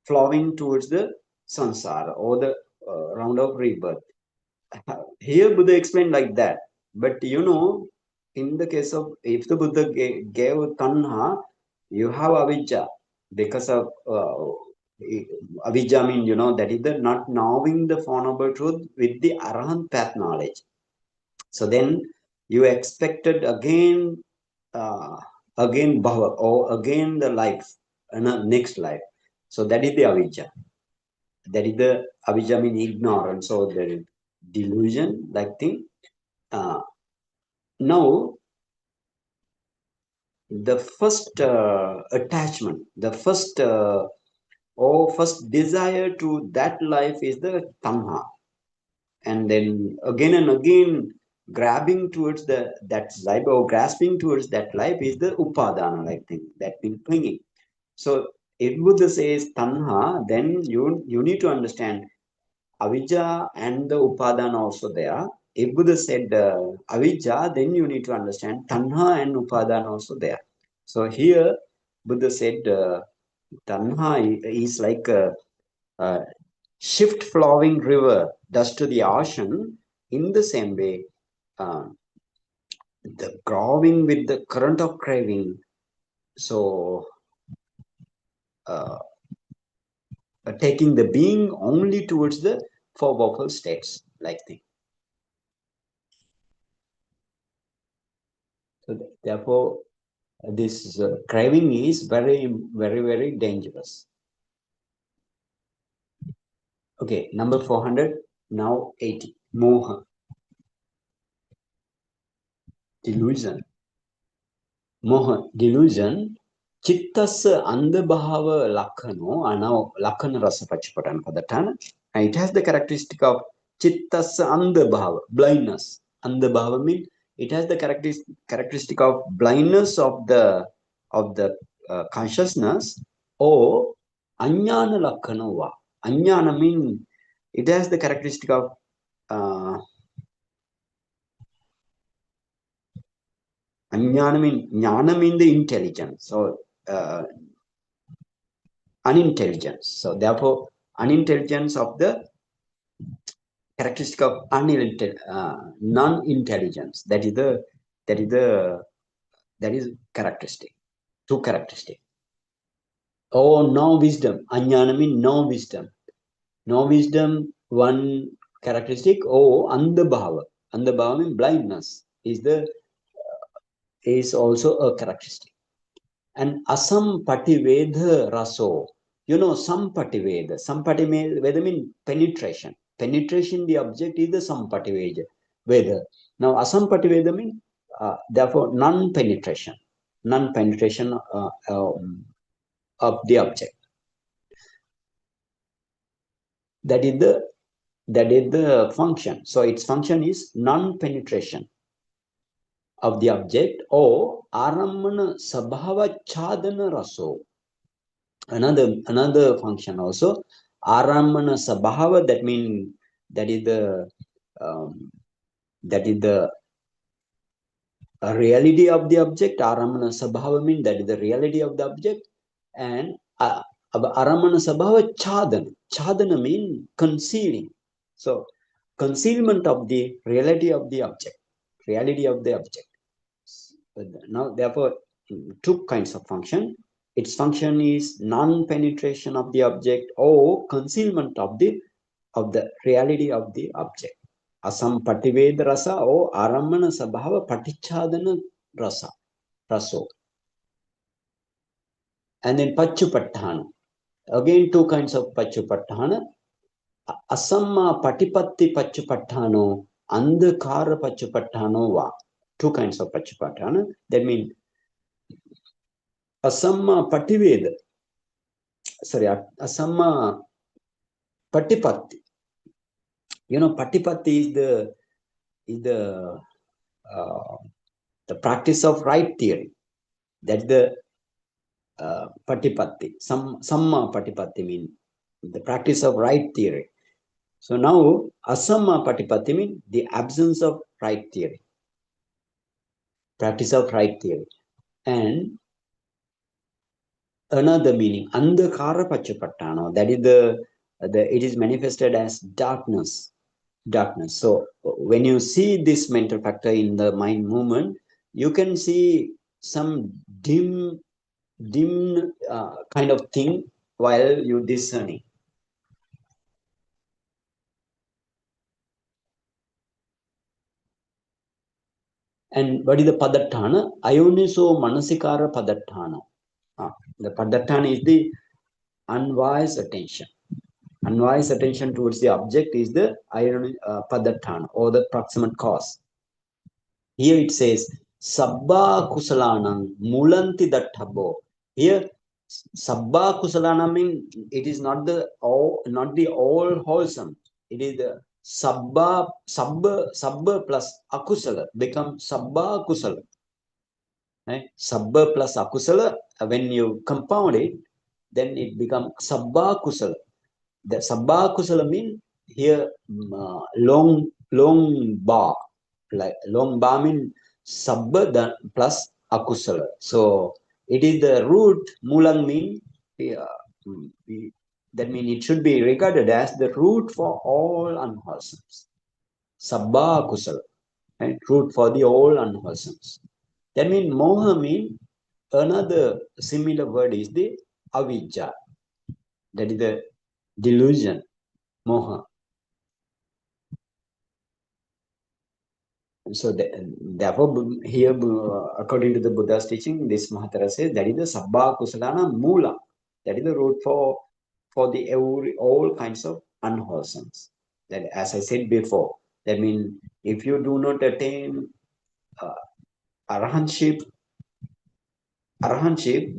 flowing towards the samsara or the round of rebirth. Here Buddha explained like that. But in the case of, if the Buddha gave tanha, you have avijja. Because of avijja mean, that is the not knowing the Four Noble Truth with the arahant path knowledge. So then you expected again bhava, or again the life, next life. So that is the avijja. That is the avijja mean ignorance, so the delusion like thing. Now the first attachment, the first first desire to that life is the tanha, and then again and again grabbing towards that life, or grasping towards that life, is the upadana like thing, that means clinging. So if Buddha says tanha, then you need to understand avijja and the upadana also there. If Buddha said avijja, then you need to understand tanha and upadana also there. So here Buddha said tanha is like a shift flowing river does to the ocean. In the same way, the growing with the current of craving, so taking the being only towards the four vocal states like thing. So therefore, this craving is very, very, very dangerous. Okay, number 400, now 80. Moha, delusion. Moha, delusion. Chittasa andabhava lakhano, lakhana rasa pachapatana padatana. And it has the characteristic of chittasa andabhava, blindness. Andabhava means it has the characteristic of blindness of the consciousness, or anyana lakhana va. Anyana means it has the characteristic of jnana means the intelligence, so unintelligence. So therefore, unintelligence of the characteristic of non-intelligence. That is characteristic. Two characteristic. Oh, no wisdom. Ajnana means no wisdom. No wisdom, one characteristic. Oh, andabhava. Andabhava means blindness. Is also a characteristic. And asam pativeda raso. Sampativeda means penetration. Penetration the object is the sampativeda. Now asampativeda means therefore non-penetration. Non-penetration of the object. That is the function. So its function is non-penetration of the object, or aramana sabhava chadana raso. Another function also, aramana sabhava, that means that is the reality of the object. Aramana sabhava means that is the reality of the object. And aramana sabhava chadana means concealing. So concealment of the reality of the object. Now therefore, two kinds of function. Its function is non-penetration of the object, or concealment of the reality of the object. Asam pativeda rasa, or aramana sabhava patichadana raso. And then pachupattana. Again, two kinds of pachupattana. Asamma patipatti pachupattano, andhakara pachupattano va. Two kinds of pachupattana. That means asamma pativeda. Asamma patipatti. Patipatti is the practice of right theory. That's the patipatti. Samma patipatti means the practice of right theory. So now, asamma patipatti means the absence of right theory, practice of right theory. And another meaning, andhakara pachapattana, that is it is manifested as darkness. Darkness. So when you see this mental factor in the mind movement, you can see some dim kind of thing while you discerning. And what is the padatthana? Ayoniso manasikara padatthana. The padatthana is the unwise attention. Unwise attention towards the object is the padatthana, or the proximate cause. Here it says, Sabba kusalanam mulanti datthabbo. Here, Sabba kusalanam means it is not the all wholesome. It is the Sabba plus akusala become Sabba kusala. Right? Sabba plus akusala, when you compound it, then it becomes Sabba kusala. The Sabba kusala means here long bar. Like long bar means Sabba plus akusala. So it is the root, mulang mean, that means it should be regarded as the root for all unwholesomes. Sabba akusala, right? Root for the all unwholesomes. That means moha mean, another similar word is the avijja. That is the delusion, moha. So therefore, here, according to the Buddha's teaching, this Mahatara says that is the Sabba Kusalana Mula. That is the root for the all kinds of unwholesomes. That, as I said before, that means if you do not attain arahantship,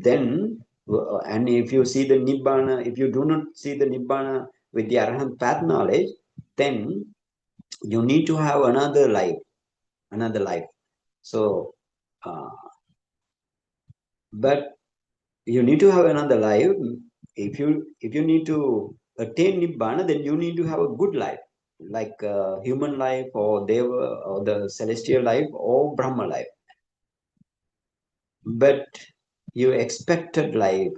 then and if you see the nibbana, if you do not see the nibbana with the arahant path knowledge, then you need to have another life. So, but you need to have another life. If you need to attain nibbana, then you need to have a good life, like human life, or deva, or the celestial life, or Brahma life. But you expected life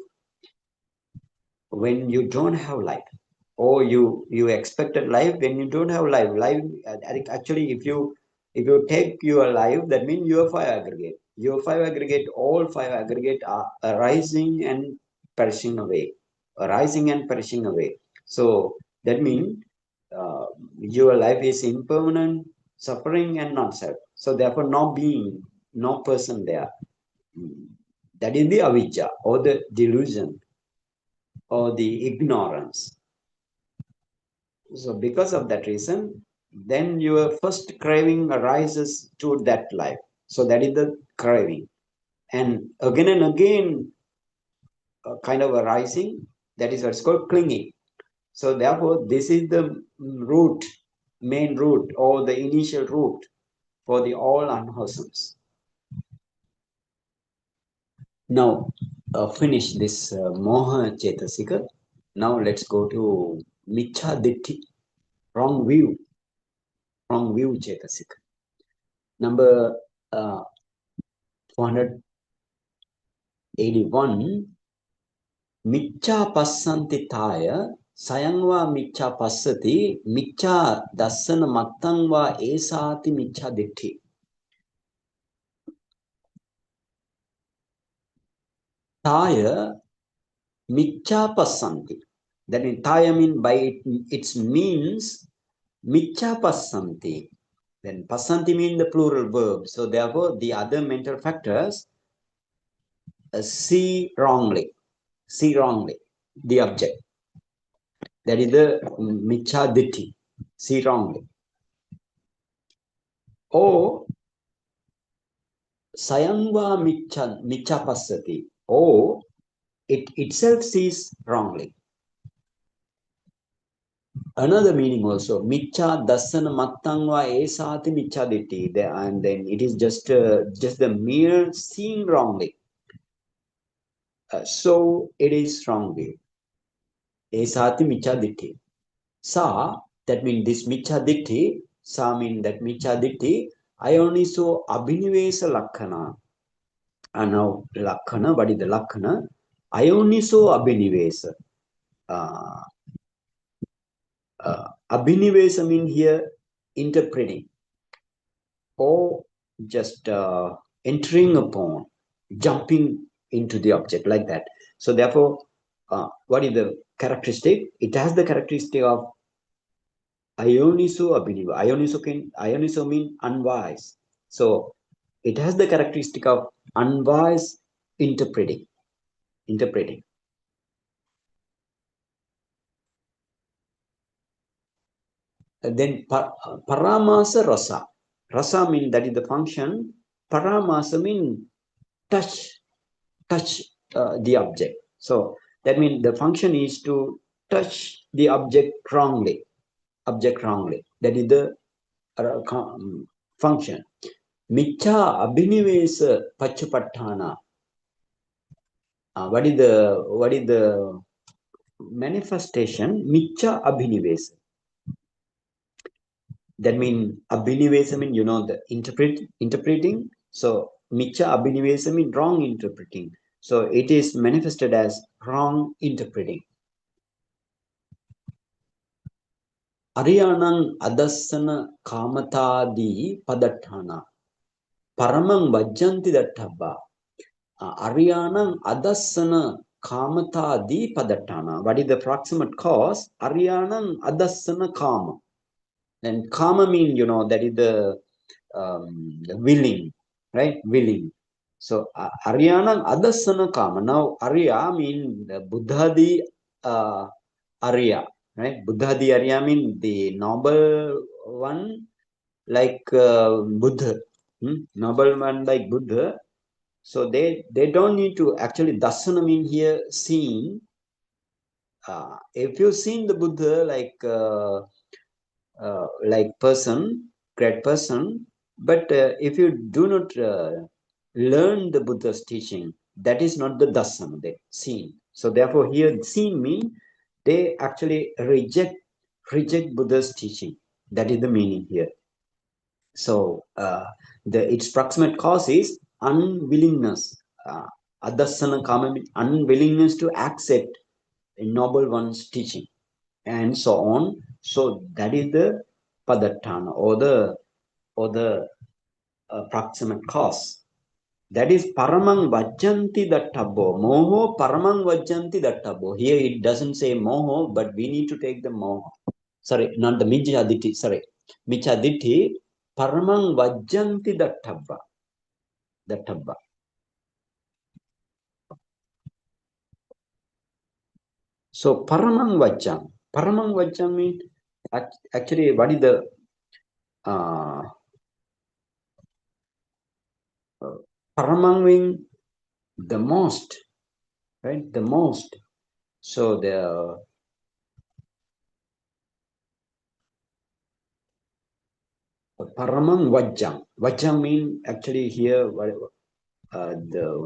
when you don't have life, or you expected life when you don't have life. Actually, if you take your life, that means your five aggregate. All five aggregate are arising and perishing away, So that means your life is impermanent, suffering, and not self. So therefore, no being, no person there. That is the avijja, or the delusion, or the ignorance. So because of that reason, then your first craving arises to that life. So that is the craving. And again, kind of arising, that is what's called clinging. So therefore, this is the main root, or the initial root for the all unwholesomes. Now, finish this moha cetasika. Now let's go to micchādiṭṭhi, wrong view cetasika. Number 481, micchā passanti thāya, sayang va micchā passati, micchā dassana mattang va esāti micchādiṭṭhi. Thāya micchā passanti. That means thāya means by its means micchā passanti. Then passanti means the plural verb. So therefore, the other mental factors see wrongly the object. That is the micchādiṭṭhi, see wrongly. Or sayangva micchā passati, or it itself sees wrongly. Another meaning also, micchā dassana mattangva esāti micchādiṭṭhi, and then it is just the mere seeing wrongly. So it is wrongly. Esāti micchādiṭṭhi. Sa That means this micchādiṭṭhi, sa mean that micchādiṭṭhi, ayoniso abhinivesa lakkhana. And now lakkhana, what is the lakkhana? Ayoniso abhinivesa. Abhinivesa mean here interpreting or just entering upon, jumping into the object like that. So therefore, what is the characteristic? It has the characteristic of Ioniso abhiniva. Ioniso mean unwise. So it has the characteristic of unwise interpreting. And then paramasa rasa. Rasa mean that is the function. Paramasa mean touch the object. So that means the function is to touch the object wrongly. That is the function. Miccā abhinivesa paccapatthāna. What is the manifestation? Miccā abhinivesa. That means abhinivesa means the interpreting. So miccā abhinivesa means wrong interpreting. So it is manifested as wrong interpreting. Ariyanang adassana kāmatādi padatthāna. Paramang vajjanti datthabba. Ariyanang adassana kāmatādi padatthāna. What is the proximate cause? Ariyanang adassana kāma. And kama mean, that is the willing, right? Willing. So Ariyanang adassana kama. Now Arya mean the Buddhadi Arya, right? Buddhadi Arya mean the noble one like Buddha, noble one like Buddha. So they don't need to actually dasana mean here seeing. If you've seen the Buddha like person, great person, but if you do not learn the Buddha's teaching, that is not the dasana, they seen. So therefore here seen mean they actually reject Buddha's teaching. That is the meaning here. So its proximate cause is unwillingness. Adasana kama means unwillingness to accept a noble one's teaching, and so on. So that is the padatthana or the proximate cause. That is paramang vajjanti datthabbo. Moho paramang vajjanti datthabbo. Here it doesn't say moho, but we need to take the moha. Sorry, not the micchādiṭṭhi. Sorry, micchādiṭṭhi paramang vajjanti datthabba. So paramang vajjam. Paramang vajjam means actually what is the paramang means the most, right? The most. So the paramang vajjam. Vajjam means actually here the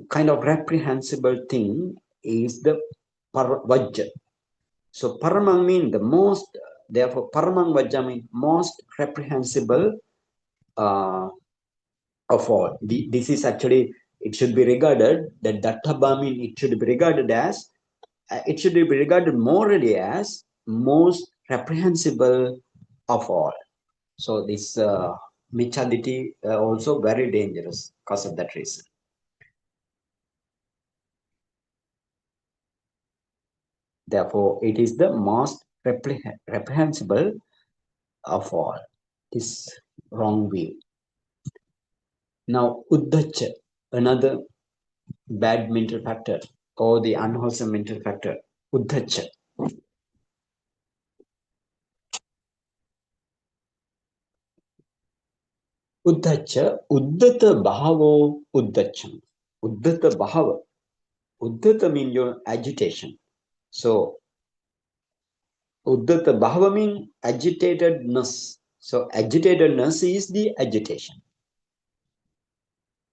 kind of reprehensible thing is the vajja. So paramang means the most. Therefore, paramang vajja means most reprehensible of all. This is actually, it should be regarded, that datthabba means it should be regarded as, it should be regarded morally as most reprehensible of all. So this micchādiṭṭhi also very dangerous because of that reason. Therefore, it is the most reprehensible of all, this wrong view. Now, uddhacca, another bad mental factor or the unwholesome mental factor, uddhacca. Uddhacca, uddhata bhavo uddhaccham. Uddhata bhava. Uddhata means your agitation. So, uddhata bhava means agitatedness. So, agitatedness is the agitation.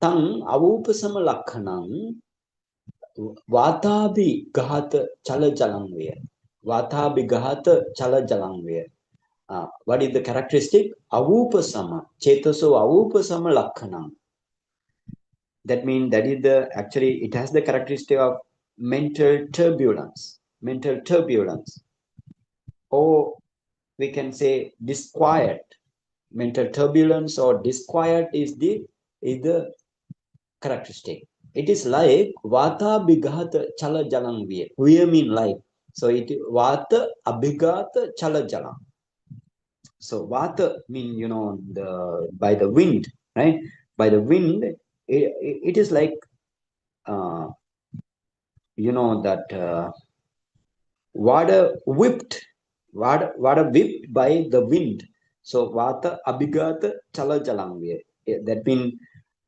Tang avupasama lakkhanam vātābhi gāta chala jalam veya. Vata bigahata chala jalangve. What is the characteristic? Avupasama. Chetaso avupasama lakkhanam. That means that is the actually it has the characteristic of mental turbulence. Mental turbulence. Or we can say disquiet. Mental turbulence or disquiet is the characteristic. It is like vata abhigata chala jalang viya. Viya mean like. So it vata abhigata chala jalang. So vata mean the by the wind, right? By the wind, it is like uh, that water whipped by the wind. So vata abhigata chala jalang viya. That means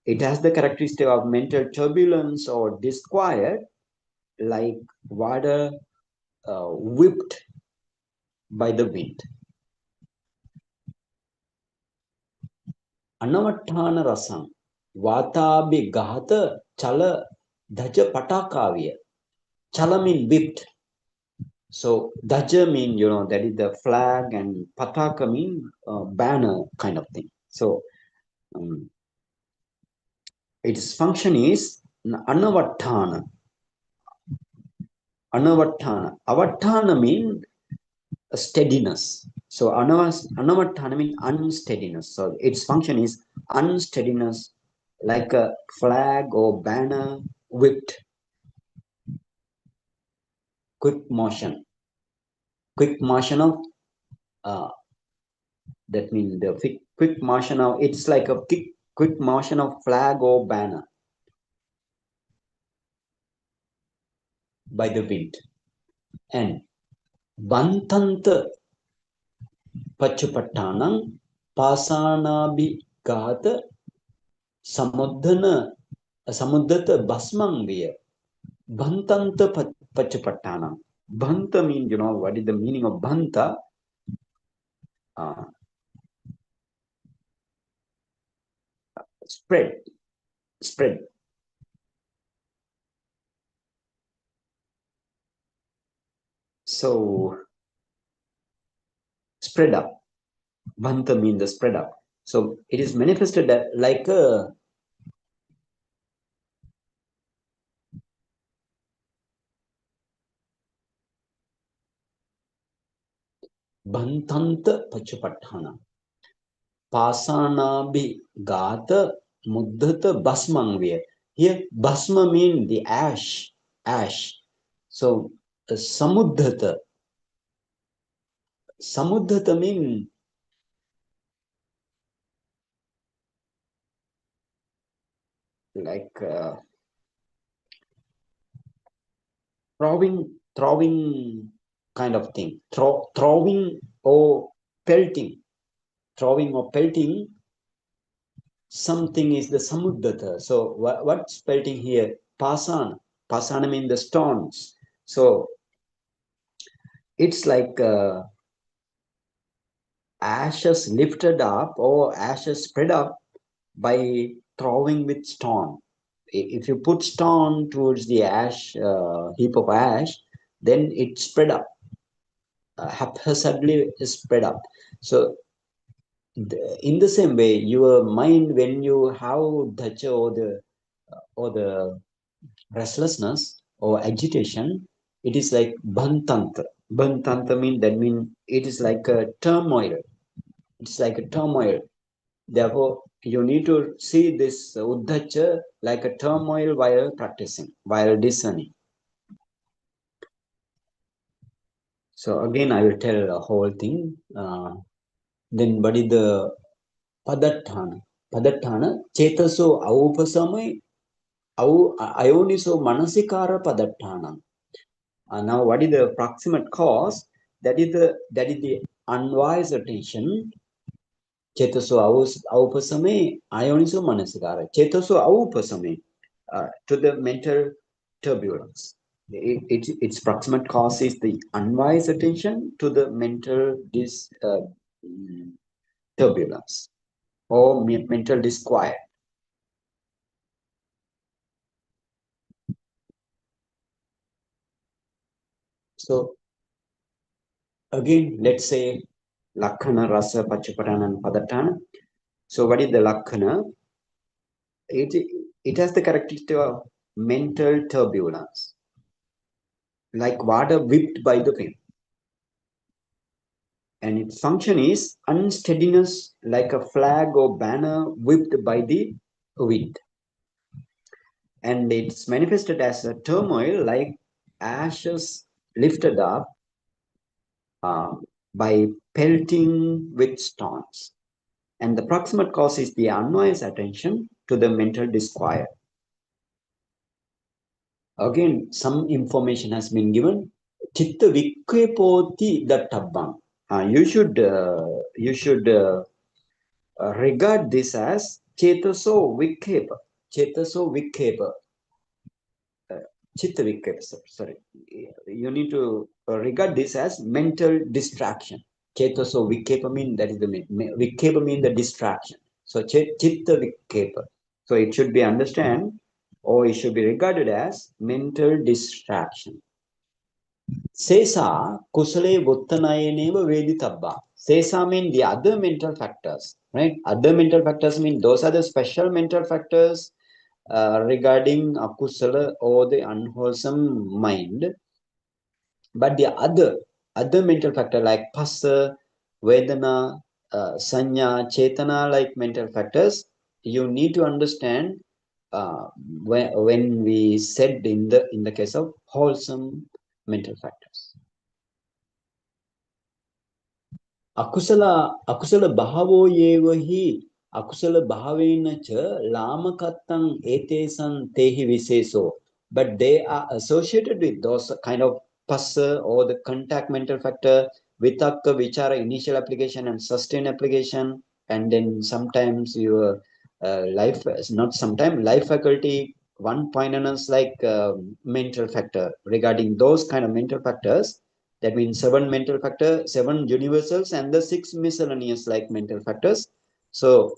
it has the characteristic of mental turbulence or disquiet, like water whipped by the wind. Anavattana rasam, vatabi gahata chala dhaja patakavya. Chala mean whipped. So dhaja mean, that is the flag, and pataka mean banner kind of thing. So um, its function is anavattana. Anavattana. Avattana mean steadiness. So anavattana means unsteadiness. So its function is unsteadiness, like a flag or banner whipped. Quick motion. Quick motion of uh, that means the quick motion of it's like a quick motion of flag or banner by the wind. And bantanta pachupattanam pasanabhigata samuddhana samuddhata basmang viya. Bhantanta pachupattanam. Bhanta means, what is the meaning of bhanta? Uh, spread. Spread. So, spread up. Bhanta means the spread up. So, it is manifested like a bhantanta pachupatthana. Pasanabhi gata muddhata basmangvya. Here, basma means the ash. Ash. So, samuddhata. Samuddhata means like throwing kind of thing. Throwing or pelting. Throwing or pelting something is the samuddhata. So what's pelting here? Pasana. Pasana means the stones. So it's like ashes lifted up or ashes spread up by throwing with stone. If you put stone towards the ash, heap of ash, then it spread up, haphazardly spread up. So in the same way, your mind, when you have uddhacca or the restlessness or agitation, it is like bhantanta. Bhantanta means it is like a turmoil. It's like a turmoil. Therefore, you need to see this uddhacca like a turmoil while practicing, while discerning. So again, I will tell the whole thing. Then what is the padatthana? Padatthana, cetaso aupasamai, ayoniso manasikara padatthana. Now, what is the proximate cause? That is the unwise attention. Cetaso aupasame, ayoniso manasikara. Cetaso aupasame, to the mental turbulence. Its proximate cause is the unwise attention to the mental turbulence or mental disquiet. So Again, let's say Lakhana, Rasa, Pachupatana, and Padatana. So what is the Lakhana? It has the characteristic of mental turbulence, like water whipped by the wind. And its function is unsteadiness, like a flag or banner whipped by the wind. And it's manifested as a turmoil, like ashes lifted up by pelting with stones. And the proximate cause is the unwise attention to the mental disquiet. Again, some information has been given. Chitta vikkepoti dattabbam. You should regard this as chetaso vikkepa. Chetaso vikkepa. Chitta vikkepa. Sorry. You need to regard this as mental distraction. Chetaso vikkepa mean that is the vikkepa mean the distraction. So chitta vikkepa. So it should be understand or it should be regarded as mental distraction. Sesa kusale vuttanayeneva veditabba. Sesa mean the other mental factors, right? Other mental factors mean those are the special mental factors regarding akusala or the unwholesome mind. But the other mental factor like phassa, vedana, sanya, chetana, like mental factors, you need to understand when we said in the case of wholesome mental factors. Akusala bhavo yevahi akusala bhavena cha lamakattam etesan tehi viseso. But they are associated with those kind of passa or the contact mental factor, vitakka, vichara, initial application and sustained application. And then sometimes your life, not sometimes, life faculty, one pointedness like mental factor. Regarding those kind of mental factors, that means 7 mental factors, 7 universals, and the 6 miscellaneous like mental factors. So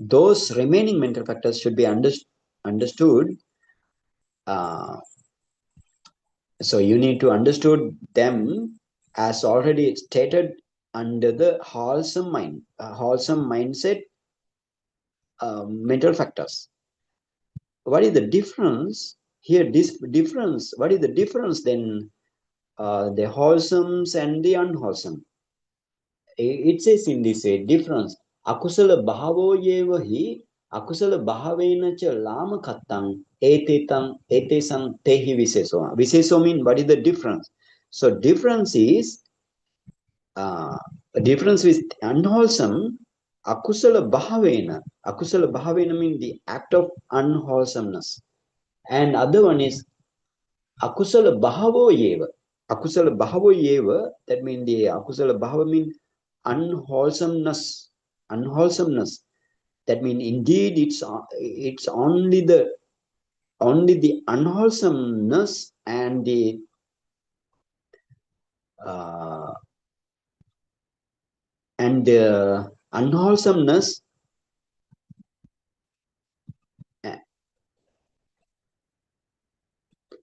those remaining mental factors should be understood. So you need to understood them as already stated under the wholesome mind, wholesome mindset mental factors. What is the difference here? This difference. What is the difference then? The wholesomes and the unwholesome. It says in this difference. Akusala bhavo yevahi akusala bhavena cha lama kattam etesam tehi viseso. Viseso mean what is the difference? So difference is difference with unwholesome. Akusala bhavena mean the act of unwholesomeness, and other one is akusala bhavo yeva. Akusala bhavo yeva, that means the akusala bhava mean unwholesomeness. That means indeed it's only the unwholesomeness and the unwholesomeness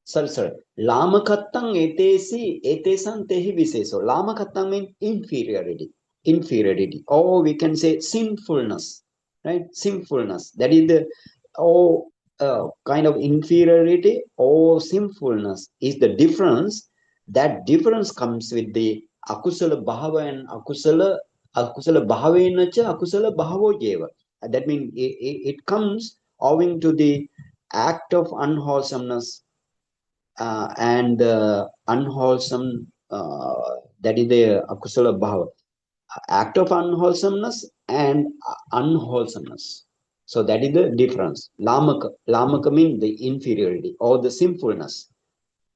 sorry. Lamakattam etesam tehi viseso. Lamakattam means inferiority, or we can say sinfulness, right? Sinfulness. That is the kind of inferiority or sinfulness is the difference. That difference comes with the akusala bhava and akusala bhavena cha akusala bhavo jeva. That means it comes owing to the act of unwholesomeness and unwholesome, that is the akusala bhava, act of unwholesomeness and unwholesomeness. So that is the difference. Lamaka means the inferiority or the sinfulness.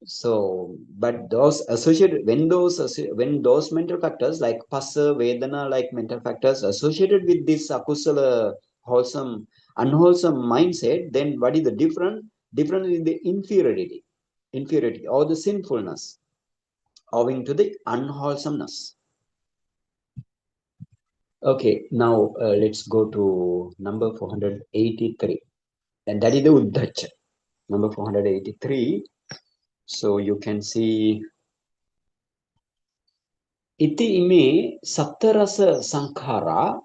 So, but those associated, when those mental factors like phassa, vedana, like mental factors associated with this akusala, wholesome, unwholesome mindset, then what is the difference? Difference is the inferiority or the sinfulness owing to the unwholesomeness. Okay, now let's go to number 483, and that is the uddhacca. Number 483. So you can see iti ime sattarasa saṅkhāra.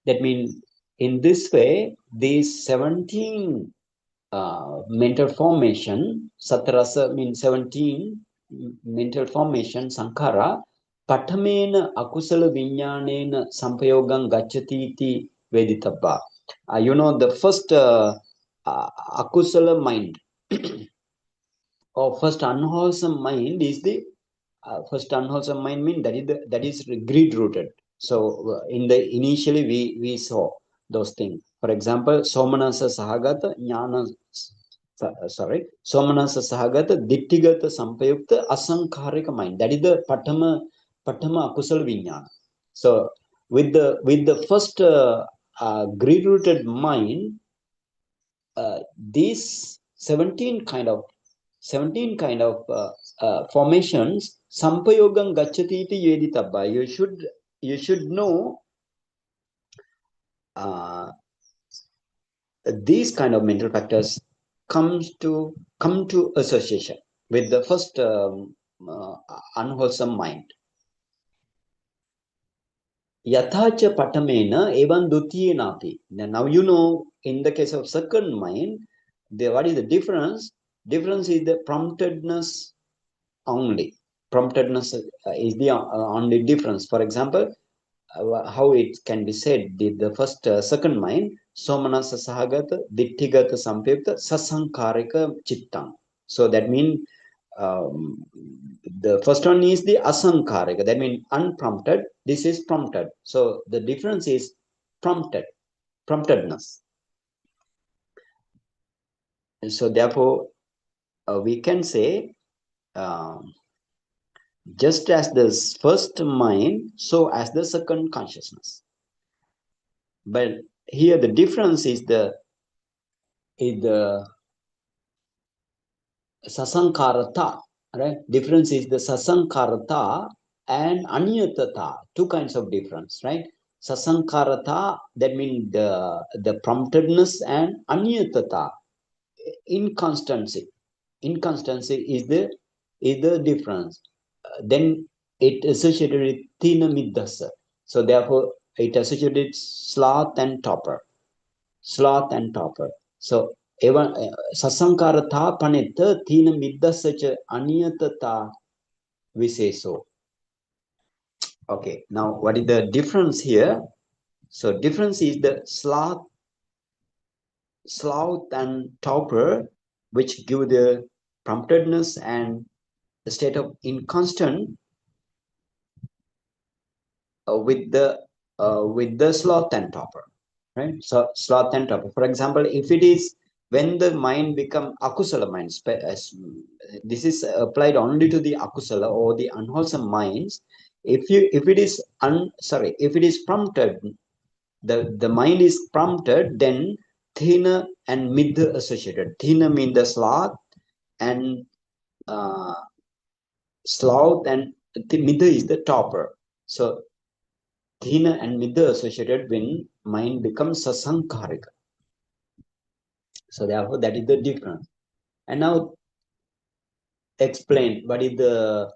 That means in this way, these 17 mental formation, satarasa means 17 mental formation, saṅkhāra, paṭhamena akusala viññānena sampayogam gacchati iti veditabba. You know, the first akusala mind or first unwholesome mind is the first unwholesome mind means that is greed rooted. So initially we saw those things. For example, somanasa sahagata jnana somanasa sahagata ditthigata sampayukta asaṅkhārika mind. That is the paṭhama akusala viññāna. So with the first greed rooted mind, these 17 kind of formations, sampayogam gacchati iti veditabba. You should know these kind of mental factors come to association with the first unwholesome mind. Yathacha paṭhamena evam dutiyenapi. Now you know, in the case of second mind, what is the difference? Difference is the promptedness only. Promptedness is the only difference. For example, how it can be said, the first second mind, somanasa sahagata ditthigata sampyukta sasaṅkhārika chittam. So that means the first one is the asaṅkhārika, that means unprompted. This is prompted. So the difference is promptedness. So therefore we can say just as the first mind, so as the second consciousness. But here the difference is the sasaṅkhārakkhandhakathā, right? Difference is the sasaṅkhārakkhandhakathā and anottappa. Two kinds of difference, right? Sasaṅkhārakkhandhakathā, that means the promptedness, and anottappa, inconstancy. Inconstancy is the difference. Then it associated with thina middha. So therefore it associated with sloth and torpor. Sloth and torpor. So even sasaṅkhārakkhandhakathā panetta thina middha anottappa viseso. Okay, now what is the difference here? So difference is the sloth and torpor, which give the promptedness and the state of inconstant with the sloth and torpor, right? So sloth and torpor. For example, if it is when the mind become akusala mind, this is applied only to the akusala or the unwholesome minds. If it is prompted, the mind is prompted, then thina and middha associated. Thina means the sloth and middha is the torpor. So thina and middha associated when mind becomes sasaṅkhārika. So therefore that is the difference. And now explain what is the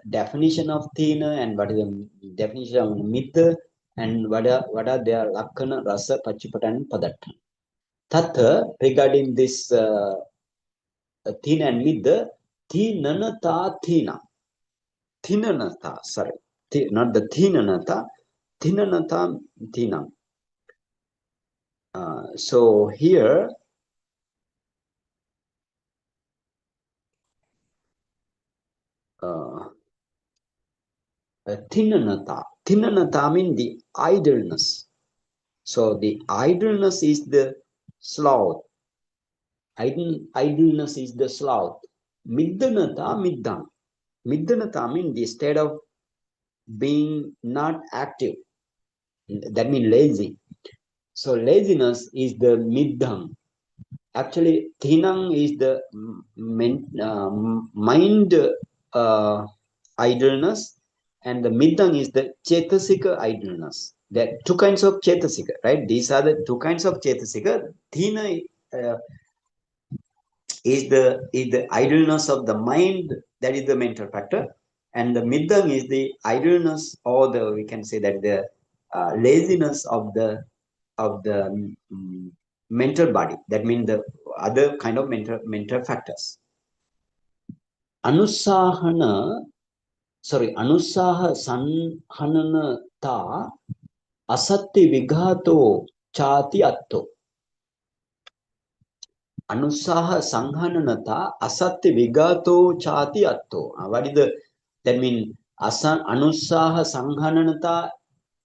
definition of thina and what is the definition of middha, and what are their lakkana, rasa, pachipata, and padatthana. Tatha, regarding this thina and middha, thinanatha thina. Thinanatha, sorry. Not the thinanatha. Thinanatha thina. So here, thinanatha. Thinanatha means the idleness. So the idleness is the sloth. Idleness is the sloth. Middhanatha middham. Middhanatha means the state of being not active. That means lazy. So laziness is the middham. Actually, thinam is the mind idleness, and the middham is the cetasika idleness. There are two kinds of cetasika, right? These are the two kinds of cetasika. Thina is the idleness of the mind, that is the mental factor, And the middha is the idleness, or the, we can say that the laziness of the mental body. That means the other kind of mental factors. Anusahana, anusaha sanhananata asatti vighato chati atto. Anusaha sanghananata asatti vigato chati atto. What is that mean? Anusaha sanghananata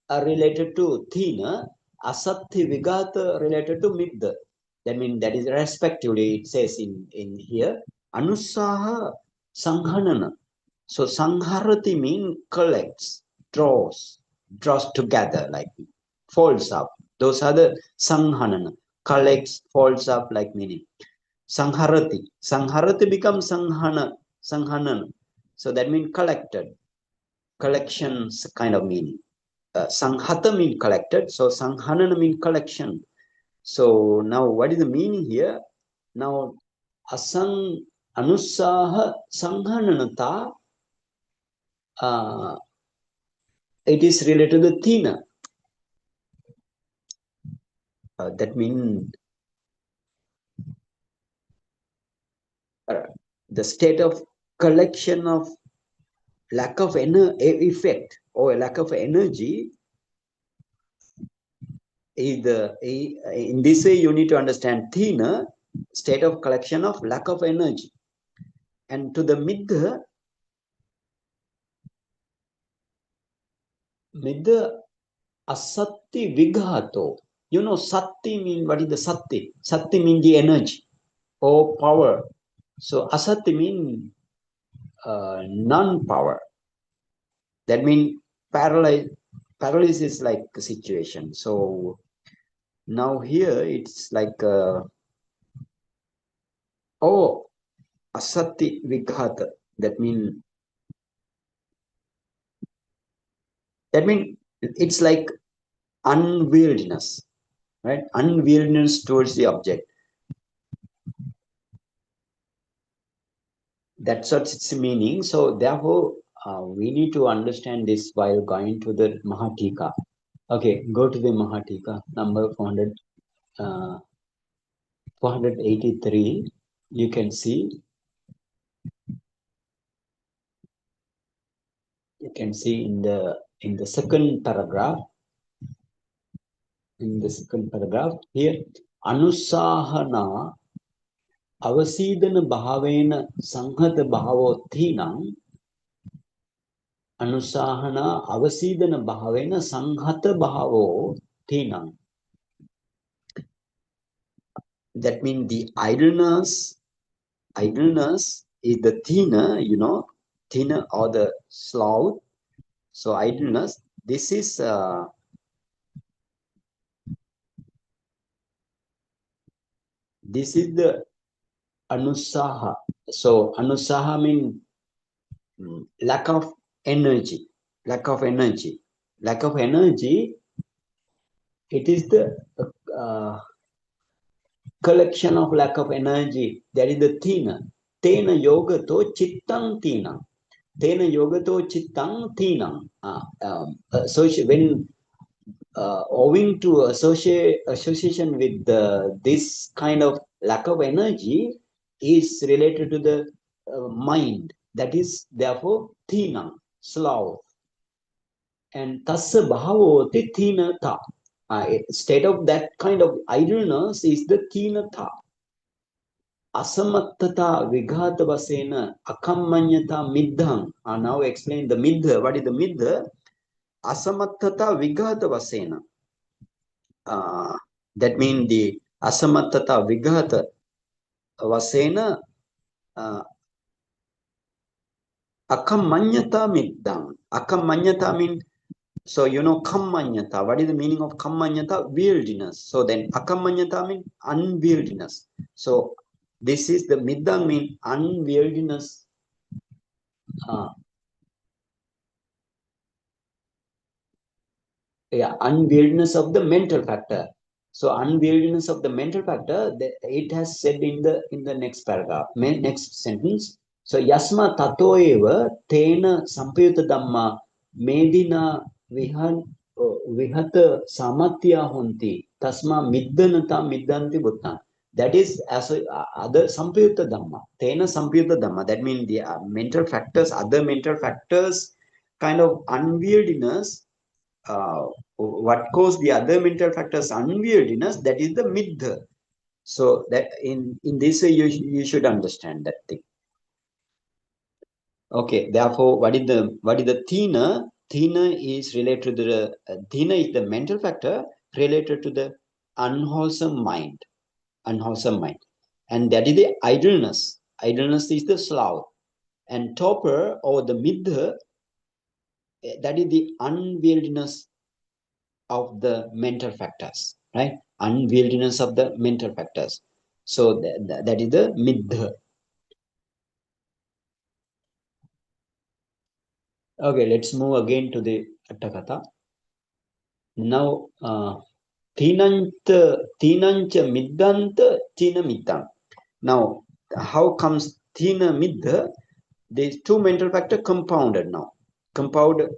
are related to thina, asatti vigata related to middha. That means that is respectively, it says in here, anusaha sanghanana. So sangharati mean collects, draws together, like folds up. Those are the sanghanana. Collects, folds up, like meaning. Saṅkhārakkhandhakathā becomes sanghanana. So that means collected, collections kind of meaning. Saṅkhāta means collected, so sanghanana means collection. So now what is the meaning here? Now anusaha sanghananata, it is related to the thina. That means the state of collection of lack of effect or lack of energy is in this way you need to understand thina, state of collection of lack of energy. And to the middha asatti vighato. You know, satti mean, what is the satti? Satti means the energy or power. So asatti mean non-power. That means paralysis like a situation. So now here it's like asatti vighata. That means it's like unwieldiness, right? Unwieldiness towards the object. That's what its meaning. So therefore, we need to understand this while going to the Mahatika. Okay, go to the Mahatika, number 483. You can see. You can see in the second paragraph. In the second paragraph here, anusahana avasidana bhavena sanghata bhavo thinam. Anusahana avasidana bhavena sanghata bhavo thinam. That means the idleness is the thina, thina or the sloth. So idleness, this is the anusaha. So anusaha means lack of energy. Lack of energy. It is the collection of lack of energy. That is the thina. Tena yogato chittam thina. Tena yogato chittam thina. So when owing to association with this kind of lack of energy is related to the mind. That is therefore thina, sloth. And tassa bhavoti thina tha. State of that kind of idleness is the thina tha. Asamattata vighata vasena akammanyata middham. Now explain the middha. What is the middha? Asamattata vighata vasena. That means the asamattata vighata vasena akammanyata middham. Akammanyata means, so kammanyata. What is the meaning of kammanyata? Wieldiness. So then akammanyata means unwieldiness. So this is the middha mean unwieldiness. Unwieldiness of the mental factor. So unwieldiness of the mental factor, it has said in the next paragraph, next sentence. So yasma tato eva tena sampayuta dhamma medina vihata samatya honti tasma middanata middanti bhutan. That is as a, other sampayuta dhamma. Tena sampayuta dhamma. That means the mental factors, other mental factors, kind of unwieldiness. What caused the other mental factors unwieldiness? That is the middha. So that in this way you should understand that thing. Okay, therefore, what is the thina? Thina is related to the thina is the mental factor related to the unwholesome mind, unwholesome mind, and that is the idleness. Idleness is the sloth, and torpor or the middha, that is the unwieldiness of the mental factors, right? Unwieldiness of the mental factors. So that is the middha. Okay, let's move again to the Attakatha. Now, Tinancha middanta tina middam. Now, how comes tina middha? These two mental factors compounded now. Compounded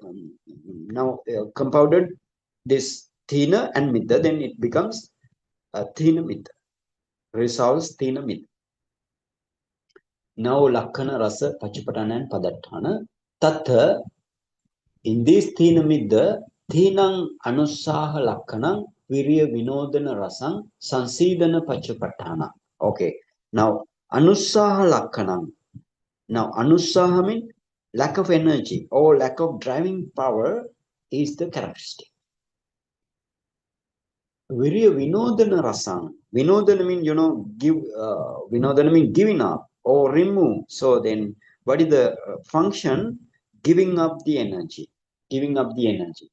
this thina and middha, then it becomes thina middha. Resolves thina middha. Now, lakkana rasa pachupatana and padatthana. Tatha, in this thina middha, thinang anussaha lakkanang virya vinodana rasang sansidana pachupatthana. Okay. Now, anussaha lakkanang. Now, anussaha means lack of energy or lack of driving power is the characteristic. Virya vinodana rasang. Vinodana means, give, vinodana means giving up or remove. So then, what is the function? Giving up the energy. Giving up the energy.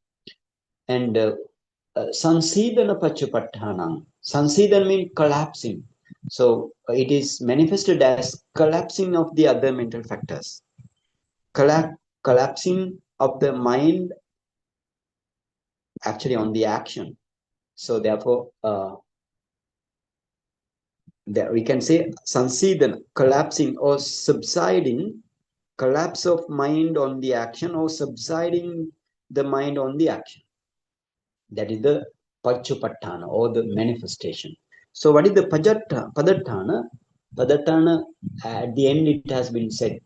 And sansidana pachupatthana. Sansidana means collapsing. So it is manifested as collapsing of the other mental factors. Collapsing of the mind actually on the action. So therefore, that we can say sansidana, collapsing or subsiding, collapse of mind on the action or subsiding the mind on the action. That is the Pachupattana or the manifestation. So what is the Padattana? Padattana, at the end it has been said,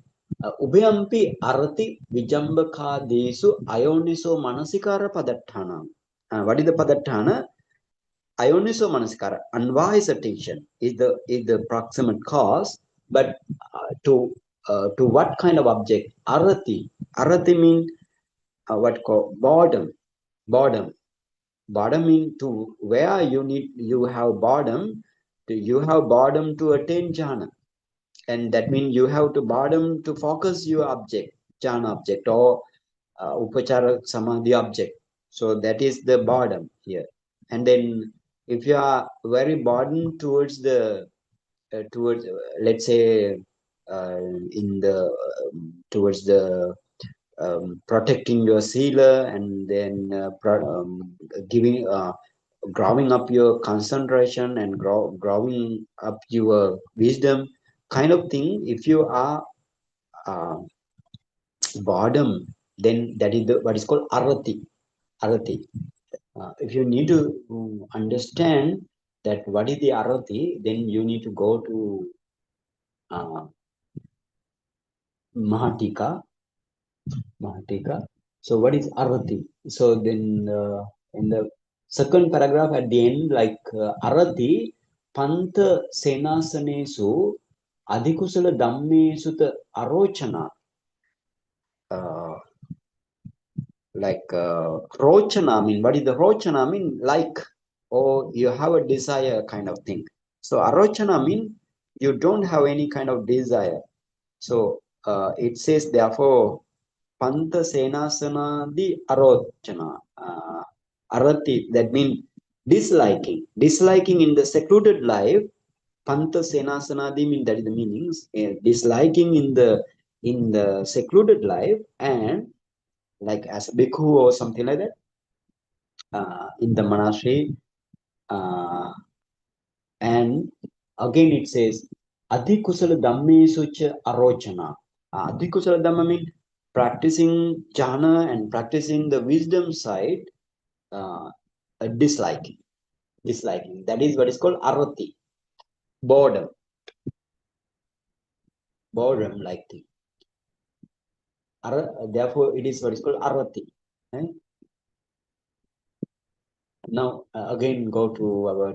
Ubhyampi arati vijambakadesu ayoniso manasikara padattana. What is the Padattana? Ayoniso manasikara, unwise attention is the proximate cause, but to what kind of object? Arati. Arati means what called boredom. Boredom means to where you have boredom to attain jhana, and that means you have to boredom to focus your object, jhana object or upachara samadhi object. So that is the boredom here. And then if you are very burdened towards the let's say in the towards the protecting your sila, and then giving growing up your concentration and growing up your wisdom kind of thing, if you are uh, boredom, then that is what is called arati. If you need to understand that what is the arati, then you need to go to uh, mahatika. So what is arati? So then in the second paragraph at the end, like arati pantha senasanesu adhikusala dhammesu ta arochana. uh, like rochana, I mean, what is the rochana? I mean, like, or you have a desire kind of thing. So arochana mean you don't have any kind of desire. So it says therefore pantha senasana di arochana, arati, that means disliking in the secluded life. Pantha senasanadi mean, that is the meanings, disliking in the secluded life, and like as a bhikkhu or something like that, in the monastery. And again it says Adhikusala dhammesu cha arochana. Adhikusala dhamma means practicing jhana and practicing the wisdom side, disliking. That is what is called arati, boredom like thing. Therefore, it is what is called arati. Right? Now, again, go to our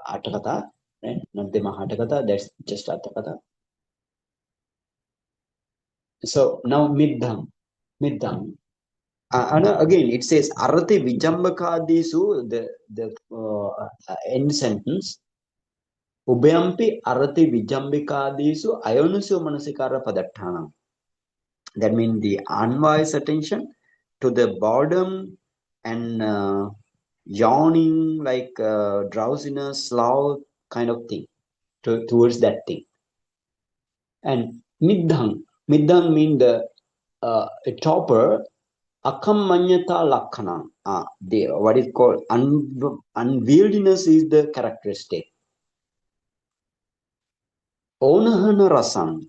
Attakatha, right? Not the Mahatakatha, that's just Attakatha. So now middham. And again, it says arati vijambakadisu, the end sentence. Ubhyampi arati vijambikadisu ayonusu manasikara padatthana. That means the unwise attention to the boredom and yawning, like drowsiness, sloth kind of thing, towards that thing. And middhang means the torpor, akammanyata lakkhana. What is called unwieldiness is the characteristic. Onahana rasam.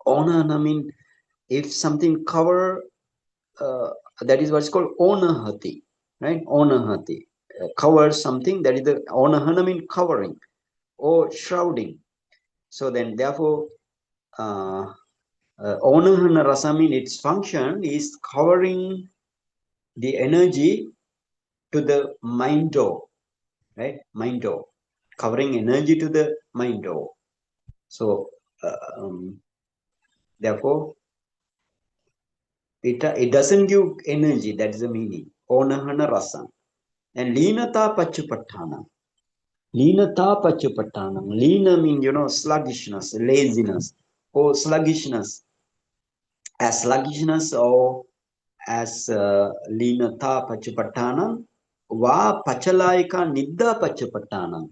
Onahana means if something cover, that is what's called onahati, right? Onahati covers something, that is the onahana means covering or shrouding. So then, therefore, onahana rasa means its function is covering the energy to the mind door, right? Mind door, covering energy to the mind door. So, therefore, it doesn't give energy. That is the meaning. Onahana rasa. And linata pachupattana. Lina means, sluggishness, laziness, or sluggishness. As sluggishness or as linata pachupattana, va pachalayika nidda pachupattana.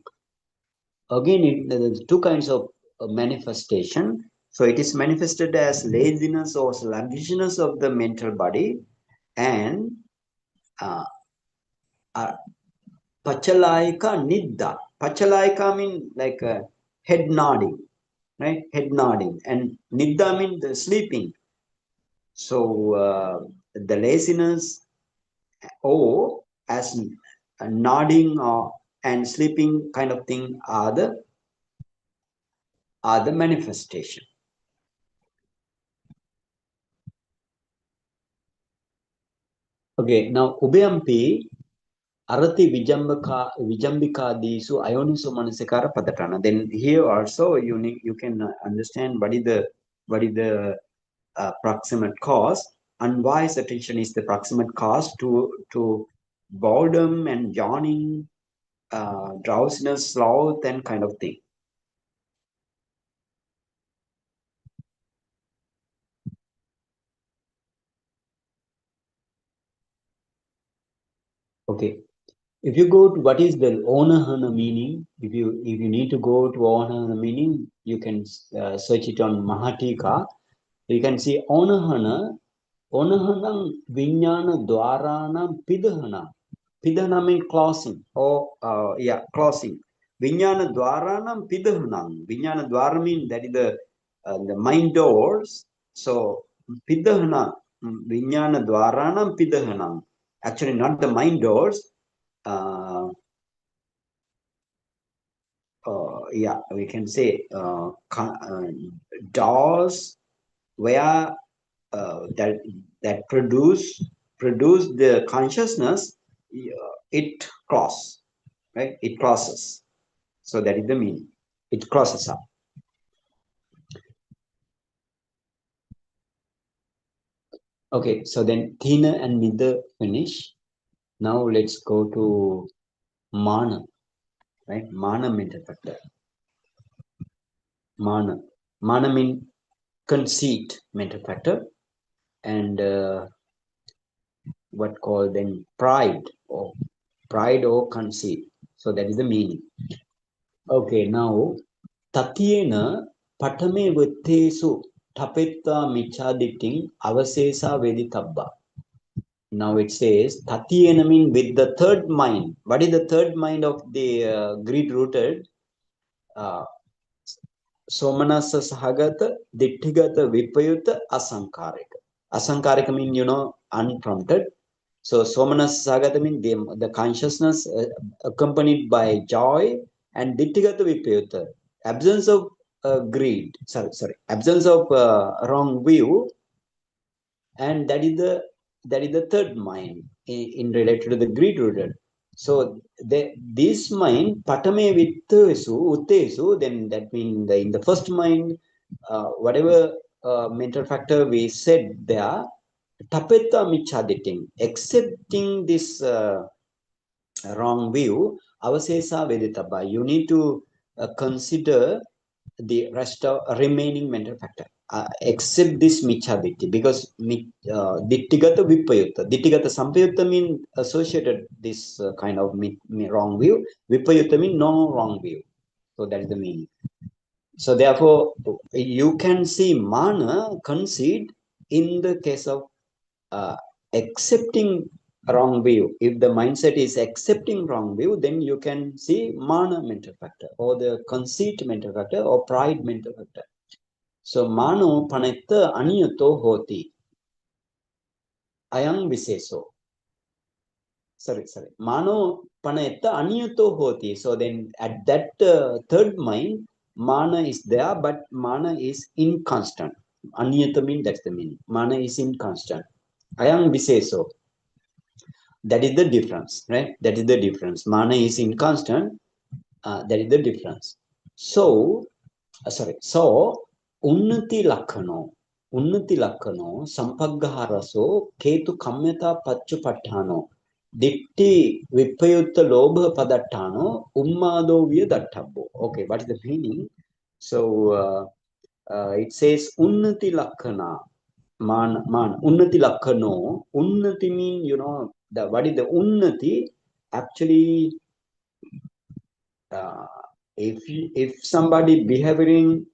Again, there's two kinds of manifestation. So it is manifested as laziness or sluggishness of the mental body, and pachalayika nidda. Pachalayika means like head nodding, right? Head nodding. And nidda means the sleeping. So the laziness or as nodding and sleeping kind of thing are the manifestation. Okay, now ubhyampi arati vijambikadisu ayonisu manasikara padatthana. Then here also you can understand what is the proximate cause. Unwise attention is the proximate cause to boredom and yawning, drowsiness, sloth, and kind of thing. Okay, if you go to what is the onahana meaning, if you need to go to onahana meaning, you can search it on Mahatika. You can see onahana vinyana dwarana pidhana. Pidhana means closing, or closing. Vinyana dwaranam pidhanam. Vinyana dwara means that is the mind doors. So pidhana, vinyana dwaranam pidhanam. Actually, not the mind doors. We can say doors where that produce the consciousness. It crosses, right? It crosses. So that is the meaning. It crosses up. Okay, so then thina and middha finish. Now let's go to māna, right? Māna mental factor. Māna means conceit mental factor, and what called then pride or conceit. So that is the meaning. Okay, now tatyena patame vittesu tapetta micchādiṭṭhi avasesa veditabba. Now it says tatyena mean with the third mind. What is the third mind of the greed rooted? Somanasa sahagata, ditthigata, vipayuta, asaṅkhārika. Asaṅkhārika mean, unprompted. So somanasa sahagata mean the consciousness accompanied by joy, and ditthigata vipayuta, absence of absence of wrong view, and that is the third mind in related to the greed rooted. So this mind patame vittesu uttesu, then that means in the first mind, whatever mental factor we said there, tapeta micchādiṭṭhi, accepting this wrong view, avasesa veditaba, you need to consider the rest of remaining mental factor, except this micchādiṭṭhi, because ditthigata vipayutta. Ditthigata sampayutta mean associated this kind of wrong view. Vipayutta mean no wrong view. So that is the meaning. So therefore, you can see māna, conceit, in the case of accepting wrong view. If the mindset is accepting wrong view, then you can see māna mental factor, or the conceit mental factor, or pride mental factor. So mano panetta aniyato hoti. Ayang viseso. Sorry. Mano panetta aniyato hoti. So then at that third mind, mana is there, but mana is inconstant. Aniyata means that's the meaning. Mana is inconstant. Ayang viseso. That is the difference, right? That is the difference. Mana is inconstant. That is the difference. So, So, unnati lakkano, sampaggaharaso, ketu kamyata paccupatthano, ditti vipayutta lobha padattano, ummado viyadatthabbo. Okay, what is the meaning? So, it says unnati lakkana, man, unnati lakkano. Unnati mean, what is the unnati? Actually, if somebody behaving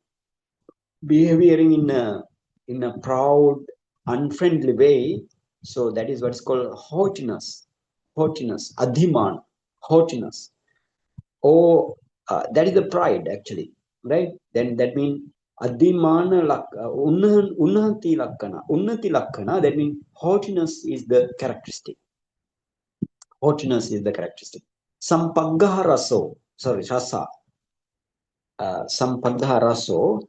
in a proud, unfriendly way, so that is what's called haughtiness, adhiman, haughtiness, or that is the pride actually, right? Then that means adhimana unnati lakkana, that means haughtiness is the characteristic. Haughtiness is the characteristic. Sampaggah raso, rasa. Sampaggah raso,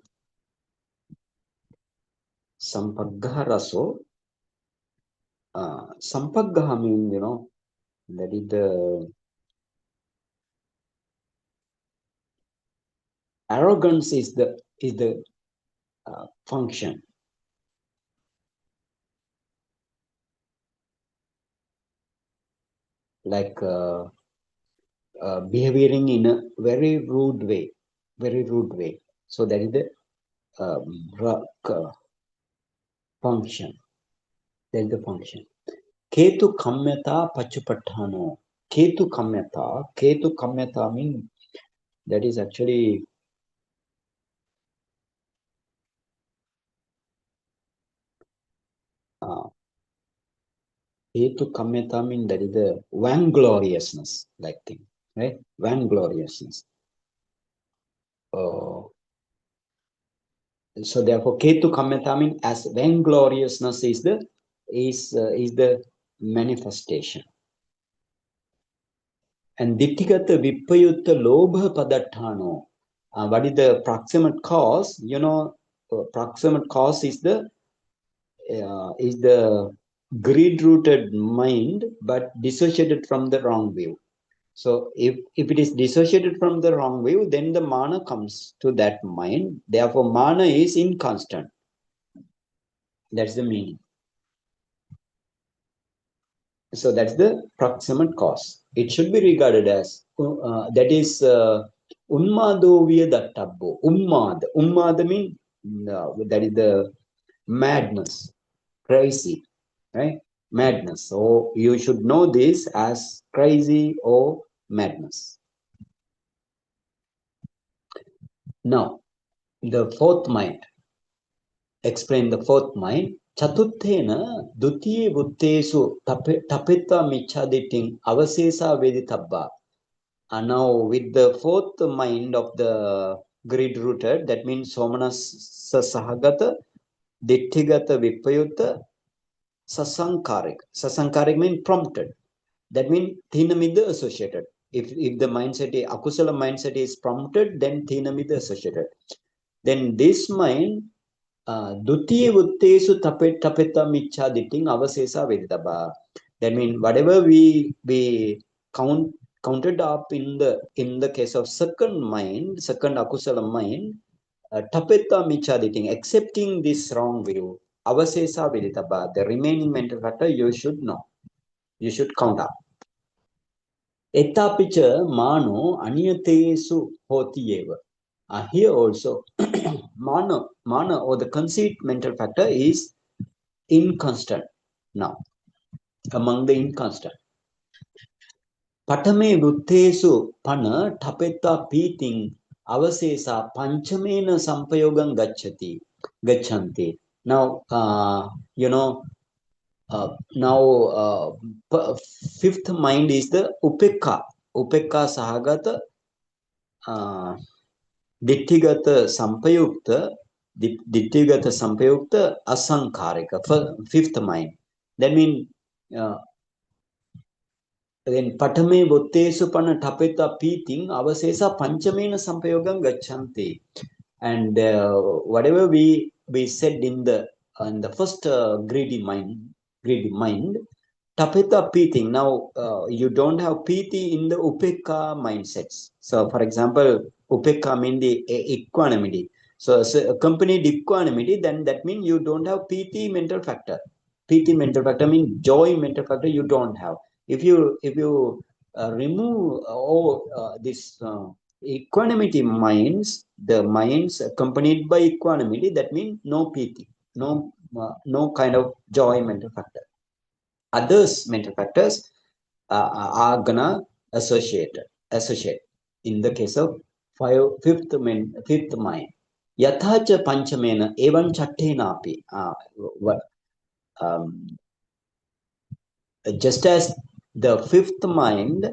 sampaggaha means, that is the arrogance is the function. Like behaving in a very rude way. So that is the function. That is the function. Ketu kamyata paccupatthano. Ketu kamyata means that is actually Ketu kamyata means that is the vaingloriousness, like thing, right? Vaingloriousness. So therefore, Ketu kamyata means as vaingloriousness is the manifestation. And ditthigata vipayutta lobha padattano. What is the proximate cause? Proximate cause is the greed-rooted mind, but dissociated from the wrong view. So if it is dissociated from the wrong view, then the māna comes to that mind. Therefore, māna is inconstant. That's the meaning. So that's the proximate cause. It should be regarded as that is unmado viyadatthabbo. Ummad means that is the madness, crazy, right? Madness. So you should know this as crazy or madness. Now, the fourth mind. Explain the fourth mind. Chatuthena dutiye buttesu tapeta micchādiṭṭhi avasesa veditabba. And now with the fourth mind of the greed rooted, that means somanasa sahagata, ditthigata vipayutta, sasaṅkhārakkhandhakathā. Sasaṅkhārakkhandhakathā means prompted. That means thina middha associated. If the mindset, akusala mindset is prompted, then thina middha associated. Then this mind, dutiya vuttesu tapeta micchādiṭṭhi avasesa veditabha. That means whatever we counted up in the case of second mind, second akusala mind, tapeta micchādiṭṭhi, accepting this wrong view, avasesa veditabha, the remaining mental factor you should know. You should count up. Etapicha mano aniyatesu hoti eva. Here also, māna or the conceit mental factor is inconstant now, among the inconstant. Patame vuttesu pana tapeta piting avasesa panchamena sampayogam gachanti. Now, fifth mind is the uddhacca sahagata ditthigata sampayukta asaṅkhārika, fifth mind. That means then patame vuttesu pana tapeta piting avasesa panchamena sampayogam gachanti. And whatever we said in the first greedy mind, tapeta piting. Now you don't have piti in the uddhacca mindsets. So for example, uddhacca means the equanimity. So accompanied equanimity, then that means you don't have piti mental factor. Piti mental factor means joy mental factor you don't have. If you remove all this equanimity minds, the minds accompanied by equanimity, that means no piti, no kind of joy mental factor. Others mental factors are gonna associate in the case of fifth mind. Yathacha panchamena evan chattenapi. Just as the fifth mind,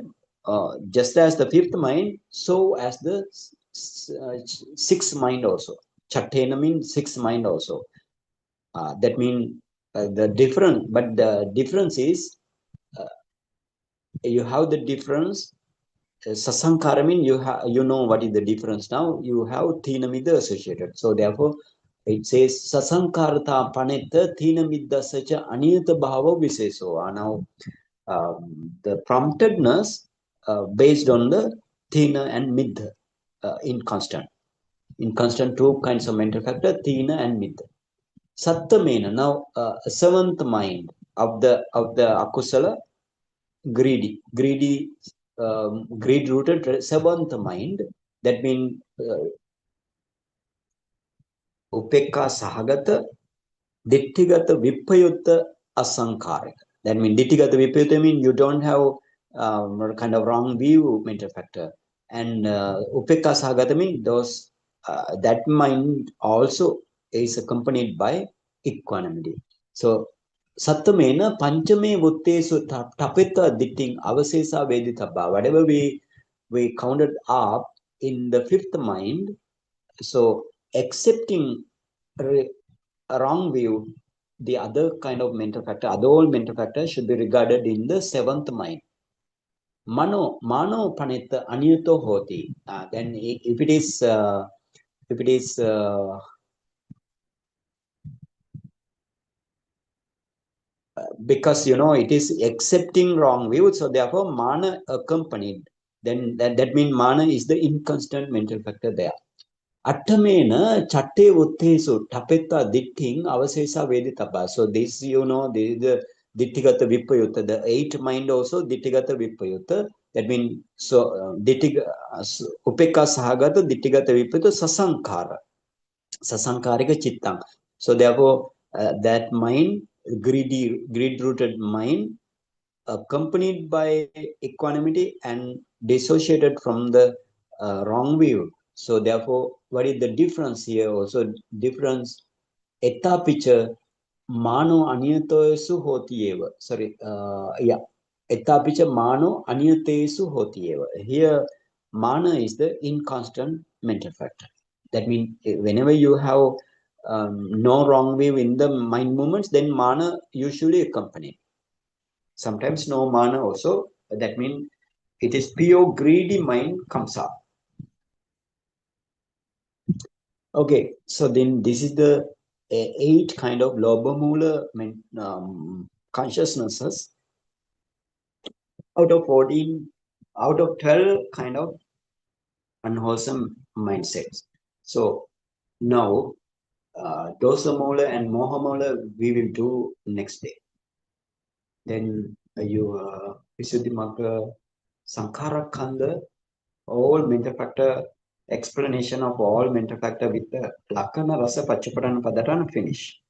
so as the sixth mind also. Chattena means sixth mind also. That means the difference, but the difference is you have the difference. Sasaṅkhāra means you know what is the difference now. You have thina middha associated. So therefore, it says sasaṅkhāratā panetta thina middha sacha aniyata bhava viseso. Now, the promptedness based on the thina and middha, inconstant. Inconstant, two kinds of mental factor, thina and middha. Sattamena. Now, seventh mind of the akusala, greed rooted seventh mind. That means uddhacca sahagata ditthigata vipayutta asaṅkhārika. That means ditthigata vipayutta means you don't have kind of wrong view mental factor. And uddhacca sahagata means those that mind also is accompanied by equanimity. So Sattamena panchame vuttesu tapeta ditting avasesa veditabha. Whatever we counted up in the fifth mind, so accepting a wrong view, the other kind of mental factor, other all mental factors should be regarded in the seventh mind. Mano panetta aniyuto hoti. Then if it is because it is accepting wrong view, so therefore māna accompanied, then that means māna is the inconstant mental factor there. Attamena chatte vuttesu tapeta ditthing avasesa veditabha. So this the ditthigata vipayutta, the eighth mind also ditthigata vipayutta. That means so uddhacca sahagata ditthigata vipayutta sasaṅkhārika chittang. So therefore that mind, greed rooted mind, accompanied by equanimity and dissociated from the wrong view. So therefore, what is the difference here? Also difference etapicha mano aniyatoesu hoti eva. Sorry, yeah. Etapicha mano aniyatesu hoti eva. Here, mana is the inconstant mental factor. That means whenever you have no wrong view in the mind movements, then mana usually accompany. Sometimes no mana also. That means it is pure greedy mind comes up. Okay, so then this is the 8 kind of lobha mula consciousnesses out of 14, out of 12 kind of unwholesome mindsets. So now dosa mula and moha mula we will do next day. Then you Visuddhimagga, Saṅkhārakkhandhakathā, all mental factor explanation of all mental factor with the lakkhana rasa paccupatthana padatana finish.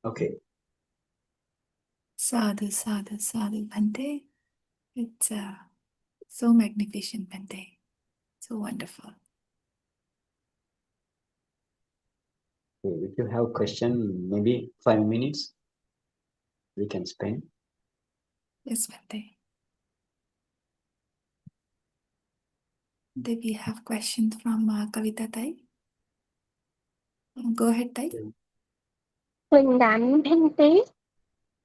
Okay. Sadhu, sadhu, sadhu, Bhante. It's so magnificent, Bhante. So wonderful. If you have question, maybe 5 minutes we can spend. Yes, Bhante. Do we have questions from Kavita Tai? Go ahead, Tai. Vrindavan Bhante.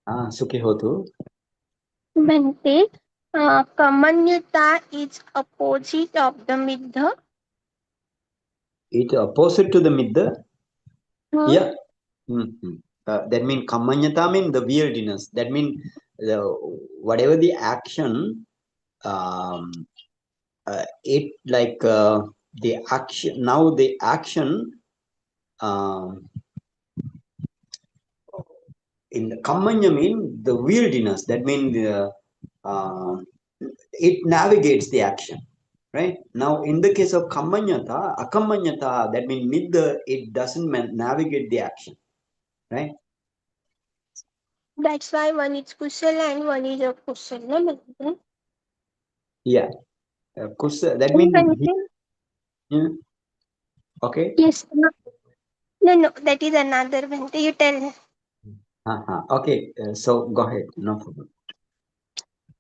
Sukhi hotu. Bhante, Kamanyata is opposite of the middha. It opposite to the middha. Hmm? Yeah. That means kamanyata means the weirdness. That means whatever the action, it like the action. Now the action in the kamanya mean the weirdness. That means it navigates the action. Right now, in the case of kamanyata, akamanyata, that means middha, it doesn't navigate the action. Right? That's why one is kusala and one is akusala. Yeah. That And means Bhante, yeah. Okay. yes, no, that is another Bhante. You tell. Okay. So go ahead. No problem.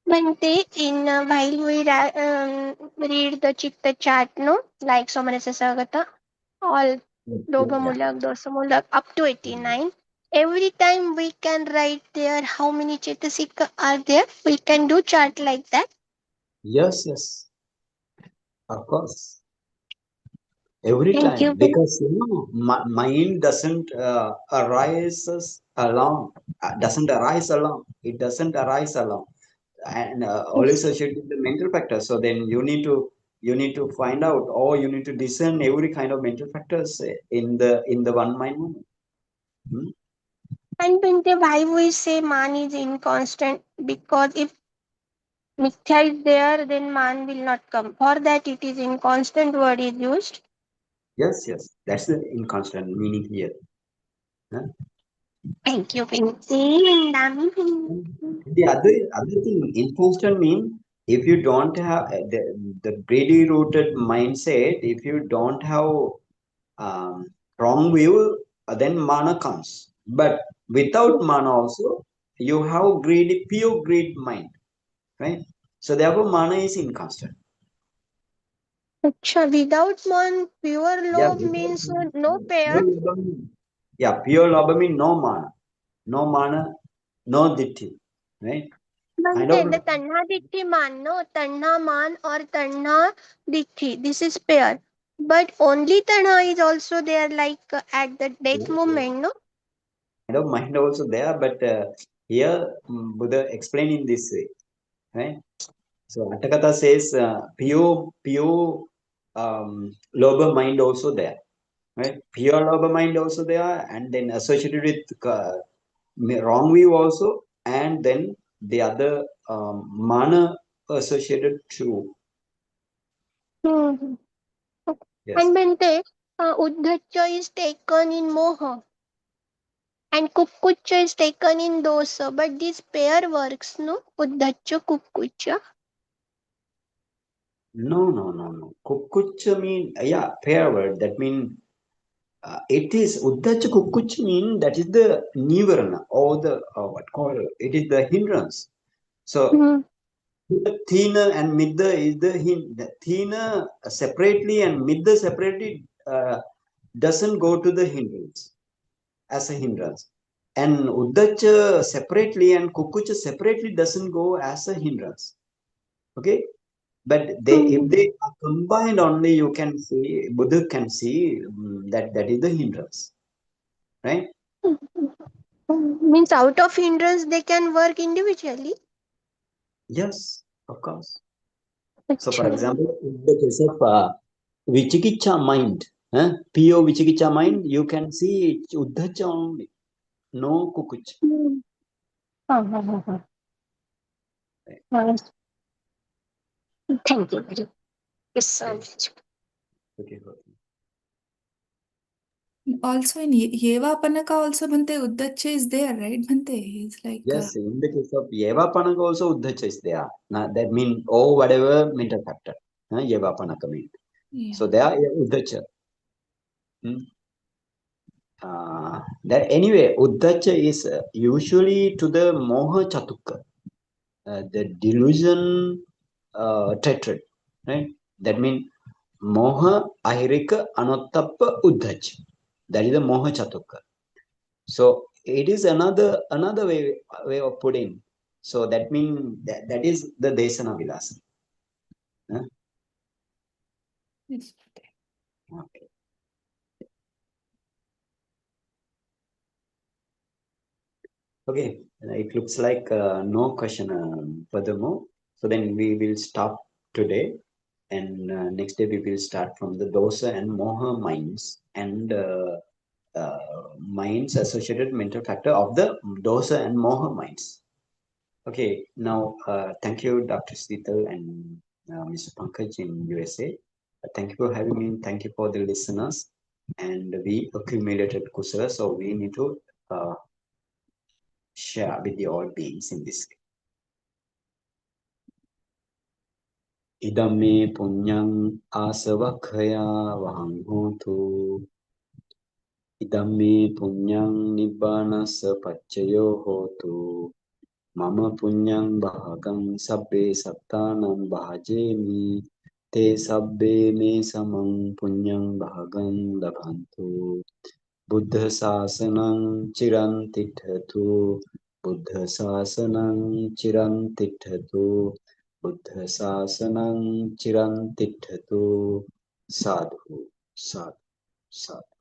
Bhante, in while we read the chitta chart, no, like Somanasa Sagata, all lobha Yeah. mulak, dosa mulak, up to 89. Every time we can write there how many cetasika are there. We can do chart like that. Yes. Yes. Of course. Every Thank you. time, because mind doesn't arises alone. Doesn't arise alone. It doesn't arise alone, and always associated with the mental factor. So then you need to find out, or you need to discern every kind of mental factors in the one mind moment. And Bhante, why we say man is inconstant? Because if mithya is there, then man will not come. For that, it is inconstant word is used. Yes, yes, that's the inconstant meaning here. Huh? Thank you, Bhante. The other thing, inconstant mean if you don't have the greedy rooted mindset, if you don't have wrong view, then mana comes. But without mana also, you have greedy, pure greed mind, right? So therefore, mana is inconstant. Acha, without man, pure Yeah, love means no pair. pure lobha yeah, pure lobha mean no mana, no ditti, right? Kind Bhante, the of tanha ditti man, no? Tanha man or tanha ditti. This is pair. But only tanha is also there, like at the death moment, no? kind of mind also there, but here Buddha explained in this way, right? So Atthakatha says pure lobha mind also there, right? Pure lobha mind also there, and then associated with wrong view also, and then the other mana associated too. Hmm. Yes. And Bhante, uddhacca is taken in moha. And kukkucha is taken in dosa. But this pair works, no? Uddhacca, kukkucha. No. Kukucha mean yeah, pair word. That mean it is uddhacca kukkucca mean that is the nivarana or the what call it is the hindrance. So the thina and middha is the thina separately and middha separately doesn't go to the hindrance as a hindrance, and uddhacca separately and kukkucca separately doesn't go as a hindrance. Okay, but they if they are combined only, you can see Buddha can see that is the hindrance, right? Means out of hindrance they can work individually. Yes, of course. So, for Achha. example, in the case of Vichikicha mind, PO Vichikicha mind, you can see Uddhacca only, no Kukucha. Yes. Thank you very much so much. Okay. Also in Yevapanaka also Bhante Uddhacca is there, right? Bhante, he's like Yes, in the case of Yevapanaka also Uddhacca is there. Now, that means, oh, whatever mental factor, Yevapanaka mean. yeah. So, there Uddhacca. That anyway, uddhacca is usually to the moha chatukka, the delusion tetrad, right? That means moha, ahirika, anottappa, uddhacca. That is the moha chatukka. So it is another way of putting. So that means that is the desanā vilasa. Yes. Okay. Okay, it looks like no question furthermore. So then we will stop today, and next day we will start from the dosa and moha minds and minds associated mental factor of the dosa and moha minds. Okay, now thank you, Dr. Sital and Mr. Pankaj in USA. Thank you for having me. Thank you for the listeners. And we accumulated kusala, so we need to share with the all beings in this. Idam me punyam asavakhaya vahang hotu. Idam me punyam nibbanasa pachayo hotu. Mama punyam bhagam sabbe sattanam bhajemi. Te sabbe me samam punyam bhagam labhantu. Buddha sasanam chirantithatu. Buddha sasanam chirantithatu. Buddha sasanam chirantithatu. Sadhu, sadhu, sadhu.